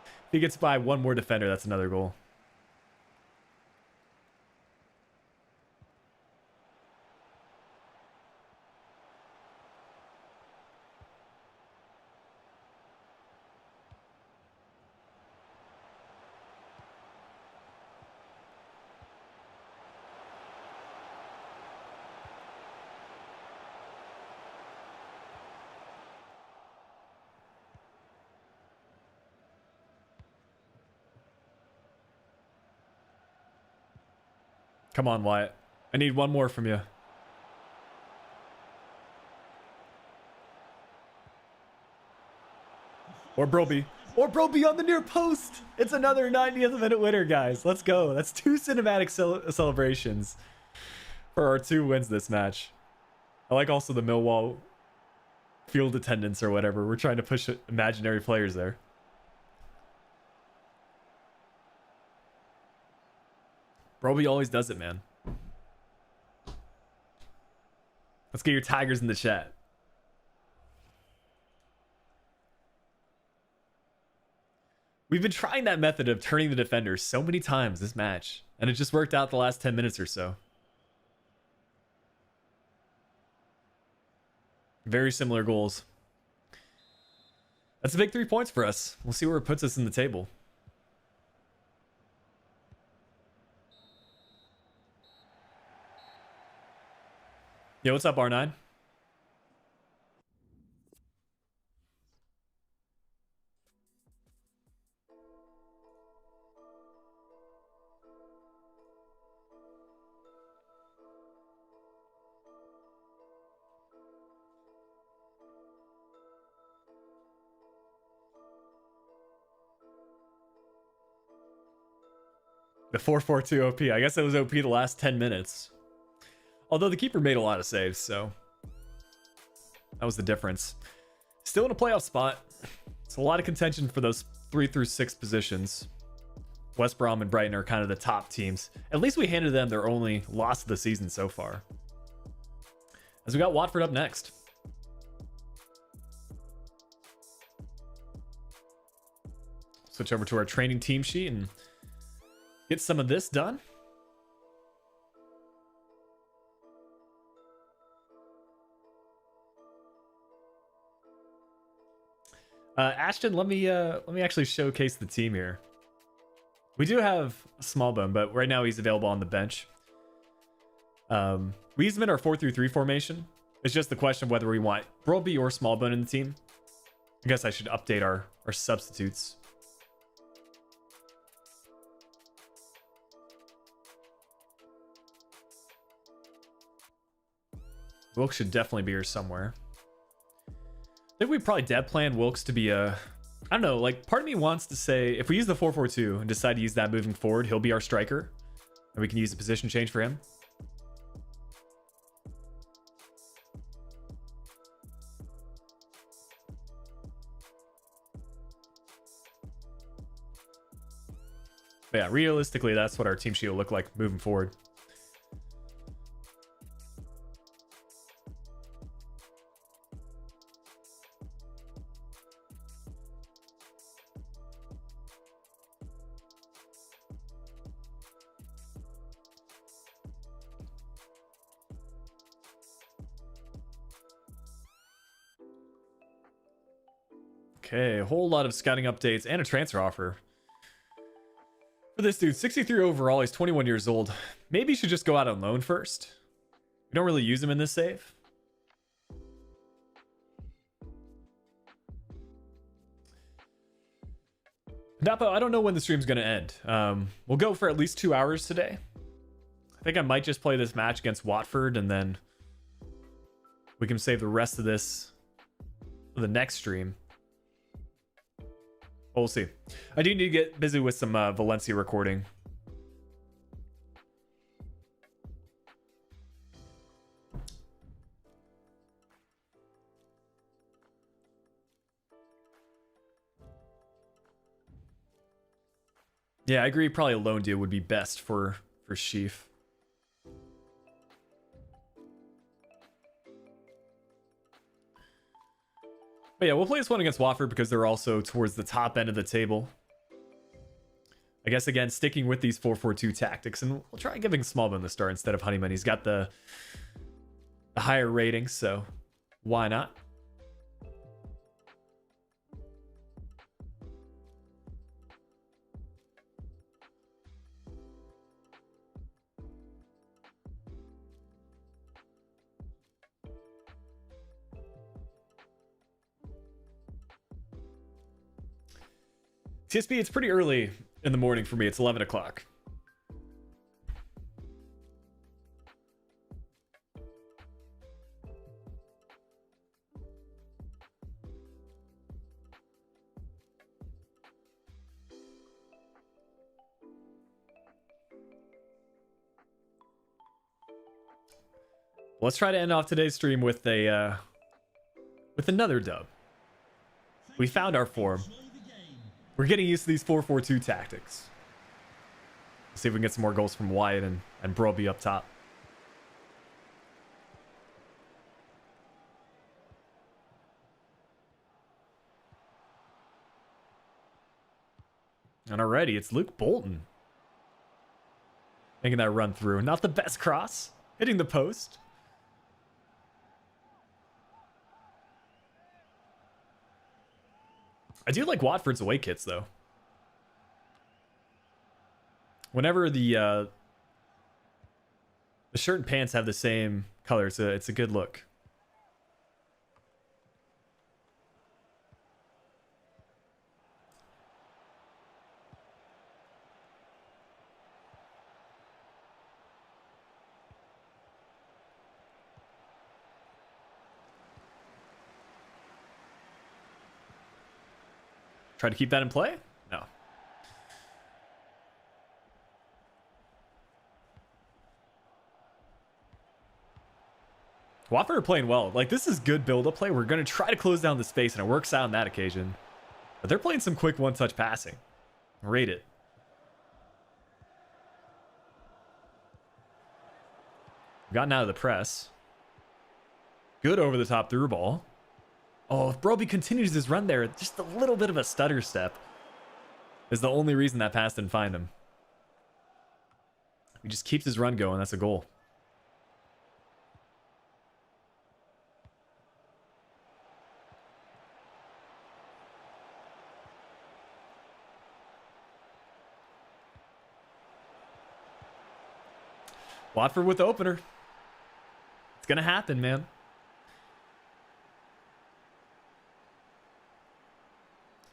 If he gets by one more defender, that's another goal. Come on, Wyatt. I need one more from you. Or Broby. Or Broby on the near post. It's another 90th minute winner, guys. Let's go. That's 2 cinematic celebrations for our 2 wins this match. I like also the Millwall field attendance or whatever. We're trying to push imaginary players there. Broby always does it, man. Let's get your Tigers in the chat. We've been trying that method of turning the defenders so many times this match, and it just worked out the last 10 minutes or so. Very similar goals. That's a big 3 points for us. We'll see where it puts us in the table. Yo, what's up, R9? The 4-4-2 OP. I guess it was OP the last 10 minutes. Although the keeper made a lot of saves, so that was the difference. Still in a playoff spot. It's a lot of contention for those 3 through 6 positions. West Brom and Brighton are kind of the top teams. At least we handed them their only loss of the season so far. As we got Watford up next. Switch over to our training team sheet and get some of this done. Ashton, let me actually showcase the team here. We do have Smallbone, but right now he's available on the bench. We use him in our 4-3-3 formation. It's just the question of whether we want Broby or Smallbone in the team. I guess I should update our substitutes. Wilkes should definitely be here somewhere. I think we probably dev plan Wilkes to be a... I don't know, like, part of me wants to say, if we use the 4-4-2 and decide to use that moving forward, he'll be our striker. And we can use a position change for him. But yeah, realistically, that's what our team sheet will look like moving forward. Okay, a whole lot of scouting updates and a transfer offer. For this dude, 63 overall, he's 21 years old. Maybe he should just go out on loan first. We don't really use him in this save. Napo, I don't know when the stream's going to end. We'll go for at least 2 hours today. I think I might just play this match against Watford, and then we can save the rest of this for the next stream. We'll see. I do need to get busy with some Valencia recording. Yeah, I agree. Probably a loan deal would be best for Sheaf. But yeah, we'll play this one against Watford because they're also towards the top end of the table. I guess, again, sticking with these 4-4-2 tactics. And we'll try giving Smallbone the start instead of Honeyman. He's got the higher rating, so why not? TSB, it's pretty early in the morning for me. It's 11 o'clock. Let's try to end off today's stream with another dub. We found our form. We're getting used to these 4-4-2 tactics. Let's see if we can get some more goals from Wyatt and Broby up top. And already, it's Luke Bolton making that run through. Not the best cross. Hitting the post. I do like Watford's away kits, though. Whenever the shirt and pants have the same color, it's a good look. Try to keep that in play? No. Watford are playing well. Like, this is good build-up play. We're going to try to close down the space, and it works out on that occasion. But they're playing some quick one-touch passing. Rate it. Gotten out of the press. Good over-the-top through ball. Oh, if Broby continues his run there, just a little bit of a stutter step is the only reason that pass didn't find him. He just keeps his run going. That's a goal. Watford with the opener. It's going to happen, man.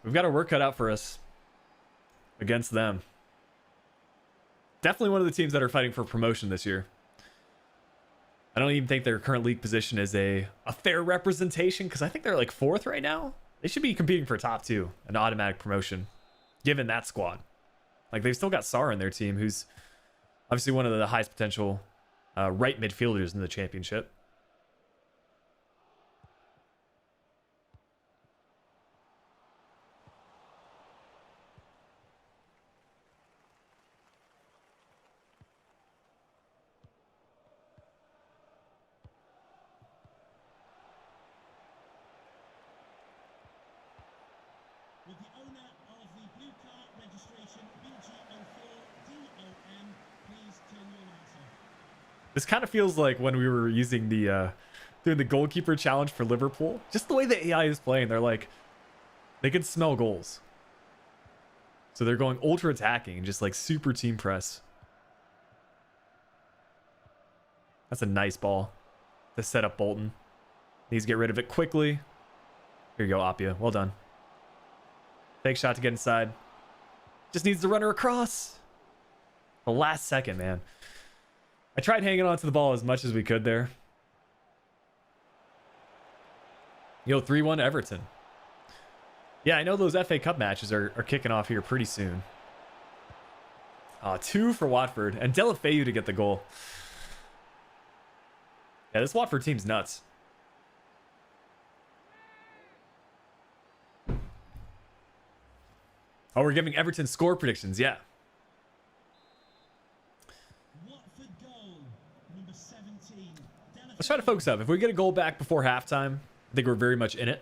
We've got our work cut out for us against them. Definitely one of the teams that are fighting for promotion this year. I don't even think their current league position is a fair representation because I think they're like 4th right now. They should be competing for top 2, an automatic promotion, given that squad. Like, they've still got Sarr in their team, who's obviously one of the highest potential right midfielders in the championship. With the owner of the blue car registration BG04DOM, please turn your lights off. This kind of feels like when we were using the doing the goalkeeper challenge for Liverpool. Just the way the AI is playing, they're like, they can smell goals. So they're going ultra attacking, just like super team press. That's a nice ball to set up Bolton. Needs to get rid of it quickly. Here you go, Appia. Well done. Fake shot to get inside. Just needs to run her across. The last second, man. I tried hanging on to the ball as much as we could there. Yo, 3-1 Everton. Yeah, I know those FA Cup matches are kicking off here pretty soon. 2 for Watford. And Delafeu to get the goal. Yeah, this Watford team's nuts. Oh, we're giving Everton score predictions. Yeah. Watford goal, number 17. Let's try to focus up. If we get a goal back before halftime, I think we're very much in it.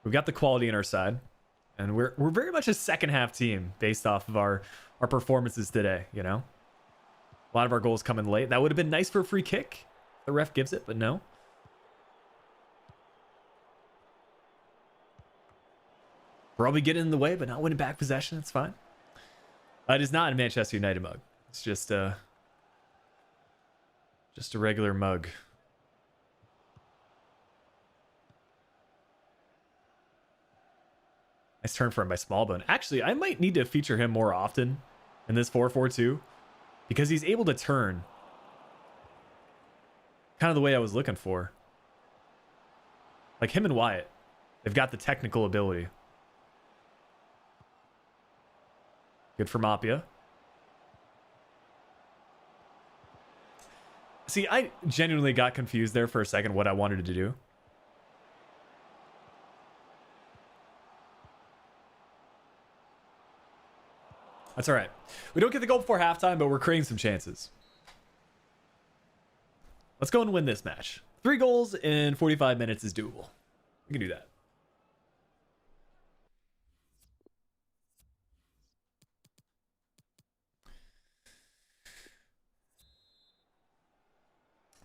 We've got the quality on our side. And we're very much a second half team based off of our performances today, you know? A lot of our goals come in late. That would have been nice for a free kick. The ref gives it, but no. Probably getting in the way, but not winning back possession. It's fine. It is not a Manchester United mug. It's just a regular mug. Nice turn for him by Smallbone. Actually, I might need to feature him more often in this 4-4-2 because he's able to turn kind of the way I was looking for. Like him and Wyatt, they've got the technical ability. Good for Mapia. See, I genuinely got confused there for a second what I wanted to do. That's all right. We don't get the goal before halftime, but we're creating some chances. Let's go and win this match. 3 goals in 45 minutes is doable. We can do that.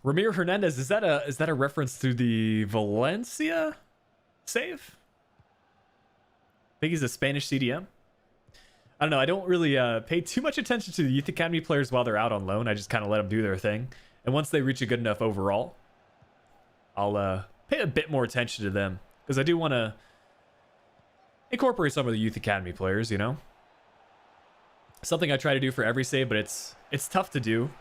Ramiro Hernandez, is that a reference to the Valencia save? I think he's a Spanish CDM. I don't know. I don't really pay too much attention to the youth academy players while they're out on loan. I just kind of let them do their thing. And once they reach a good enough overall, I'll pay a bit more attention to them. Because I do want to incorporate some of the youth academy players, you know? Something I try to do for every save, but it's tough to do.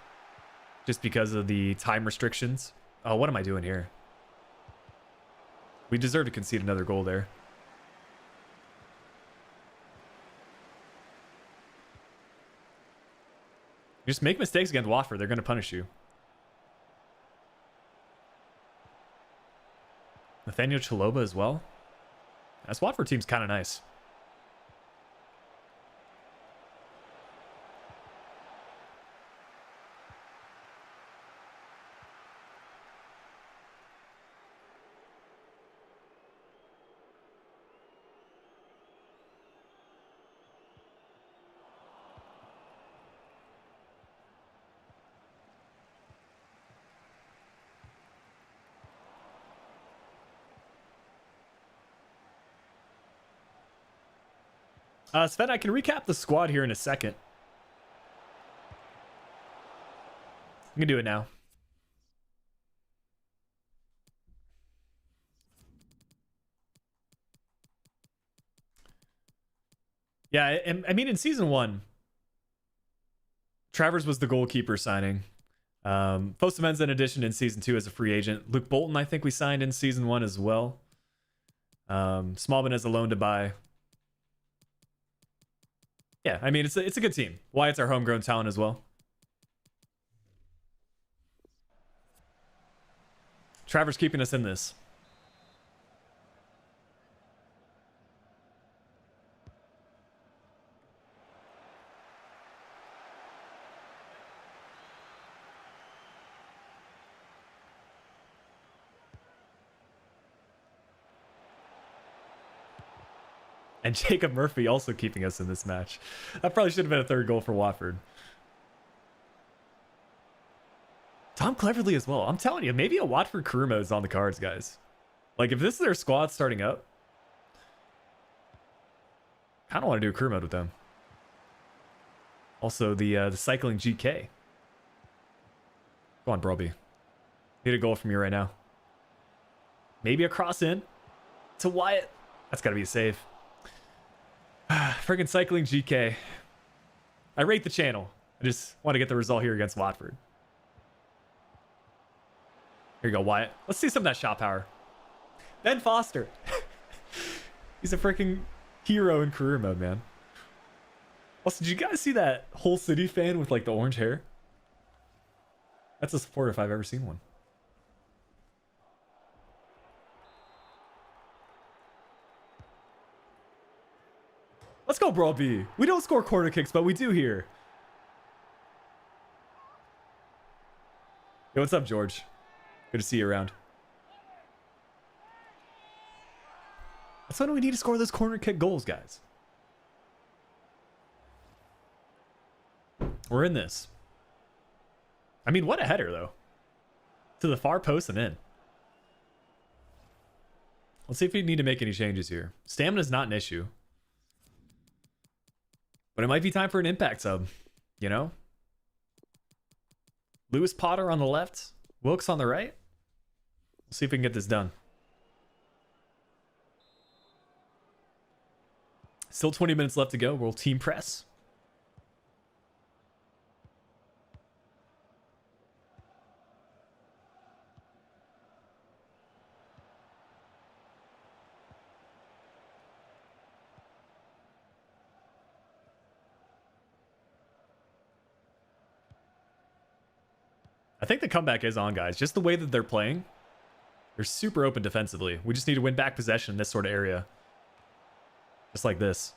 Just because of the time restrictions. Oh, what am I doing here? We deserve to concede another goal there. You just make mistakes against Watford, they're going to punish you. Nathaniel Chaloba as well. This Watford team's kind of nice. Sven, I can recap the squad here in a second. You can do it now. Yeah, I mean, in season 1, Travers was the goalkeeper signing. Fosterman's in addition in season 2 as a free agent. Luke Bolton, I think we signed in season 1 as well. Smallman as a loan to buy. Yeah, I mean, it's a good team. Wyatt's our homegrown talent as well. Travers keeping us in this. And Jacob Murphy also keeping us in this match. That probably should have been a 3rd goal for Watford. Tom Cleverley as well. I'm telling you, maybe a Watford career mode is on the cards, guys. Like, if this is their squad starting up, I kind of want to do a career mode with them. Also, the cycling GK. Go on, Broby. Need a goal from you right now. Maybe a cross in to Wyatt. That's got to be a save. Friggin' cycling GK. I rate the channel. I just want to get the result here against Watford. Here you go, Wyatt. Let's see some of that shot power. Ben Foster. He's a freaking hero in career mode, man. Also, did you guys see that Hull City fan with like the orange hair? That's a supporter if I've ever seen one. Let's go, Brawl B. We don't score corner kicks, but we do here. Yo, what's up, George? Good to see you around. That's why we need to score those corner kick goals, guys. We're in this. I mean, what a header, though. To the far post and in. Let's see if we need to make any changes here. Stamina's not an issue. But it might be time for an impact sub, you know? Lewis Potter on the left, Wilkes on the right. We'll see if we can get this done. Still 20 minutes left to go. We'll team press. I think the comeback is on, guys. Just the way that they're playing. They're super open defensively. We just need to win back possession in this sort of area. Just like this.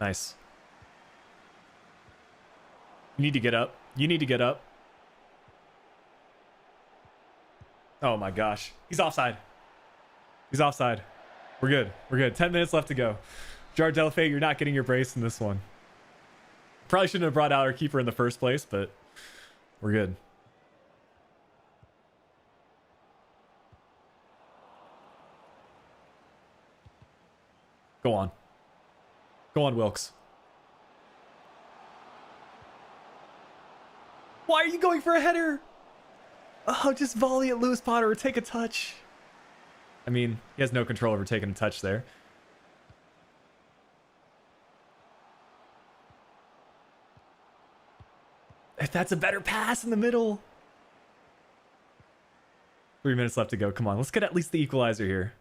Nice. You need to get up. You need to get up. Oh my gosh. He's offside. He's offside. We're good. We're good. 10 minutes left to go. Jardelfe, you're not getting your brace in this one. Probably shouldn't have brought out our keeper in the first place, but we're good. Go on. Go on, Wilkes. Why are you going for a header? Oh, just volley at Lewis Potter or take a touch. I mean, he has no control over taking a touch there. If that's a better pass in the middle. 3 minutes left to go. Come on, let's get at least the equalizer here.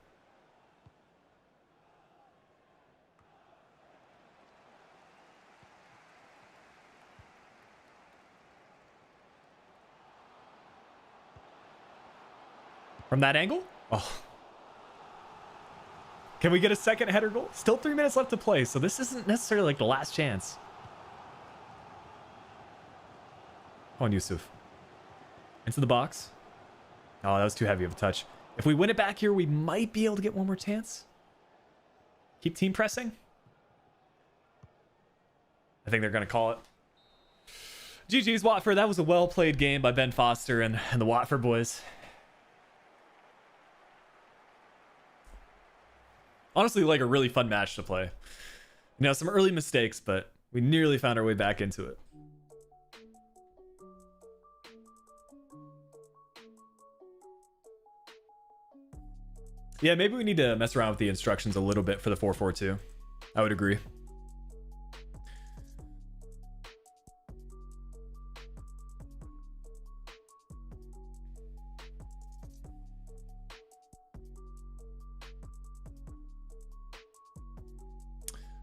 From that angle? Oh. Can we get a second header goal? Still 3 minutes left to play, so this isn't necessarily like the last chance. Come on, Yusuf. Into the box. Oh, that was too heavy of a touch. If we win it back here, we might be able to get one more chance. Keep team pressing. I think they're going to call it. GG's, Watford. That was a well-played game by Ben Foster and the Watford boys. Honestly, like a really fun match to play. You know, some early mistakes, but we nearly found our way back into it. Yeah, maybe we need to mess around with the instructions a little bit for the 4-4-2. I would agree.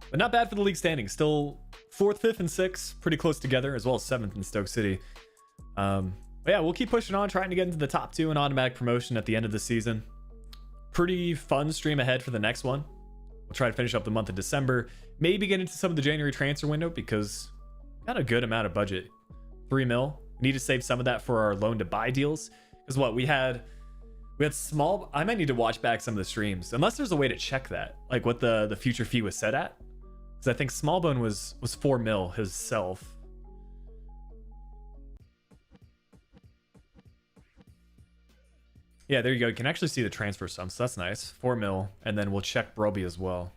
But not bad for the league standings. Still 4th, 5th, and 6th. Pretty close together, as well as 7th in Stoke City. But yeah, we'll keep pushing on, trying to get into the top 2 in automatic promotion at the end of the season. Pretty fun stream ahead for the next one. We'll try to finish up the month of December. Maybe get into some of the January transfer window because we got a good amount of budget. 3 mil. We need to save some of that for our loan to buy deals. Because what we had small. I might need to watch back some of the streams, unless there's a way to check that, like what the future fee was set at. Because I think Smallbone was 4 mil himself. Yeah, there you go. You can actually see the transfer sum, so that's nice. 4 mil, and then we'll check Broby as well.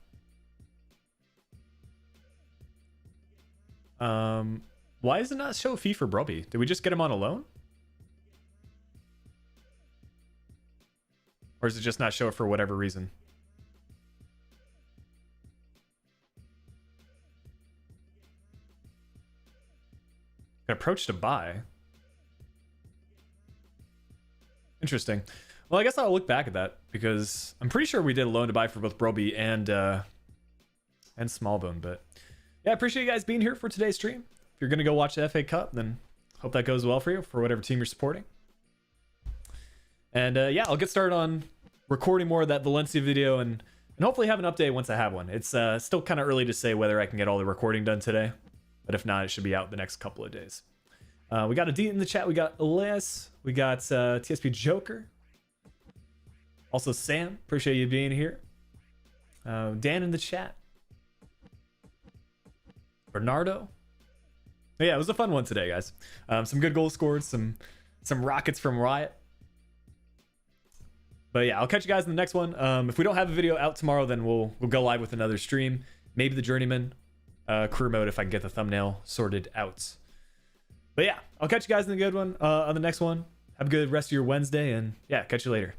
Why does it not show a fee for Broby? Did we just get him on a loan? Or does it just not show it for whatever reason? Approach to buy. Interesting. Well, I guess I'll look back at that because I'm pretty sure we did a loan to buy for both Broby and Smallbone. But yeah, I appreciate you guys being here for today's stream. If you're gonna go watch the FA Cup, then hope that goes well for you for whatever team you're supporting. And yeah, I'll get started on recording more of that Valencia video and hopefully have an update once I have one. It's still kind of early to say whether I can get all the recording done today. But if not, it should be out the next couple of days. We got a D in the chat. We got Elias. We got TSP Joker. Also Sam. Appreciate you being here. Dan in the chat. Bernardo. But yeah, it was a fun one today, guys. Some good goals scored. Some rockets from Riot. But yeah, I'll catch you guys in the next one. If we don't have a video out tomorrow, then we'll go live with another stream. Maybe the Journeyman. Career mode if I can get the thumbnail sorted out. But yeah, I'll catch you guys in the good one on the next one. Have a good rest of your Wednesday, and yeah, catch you later.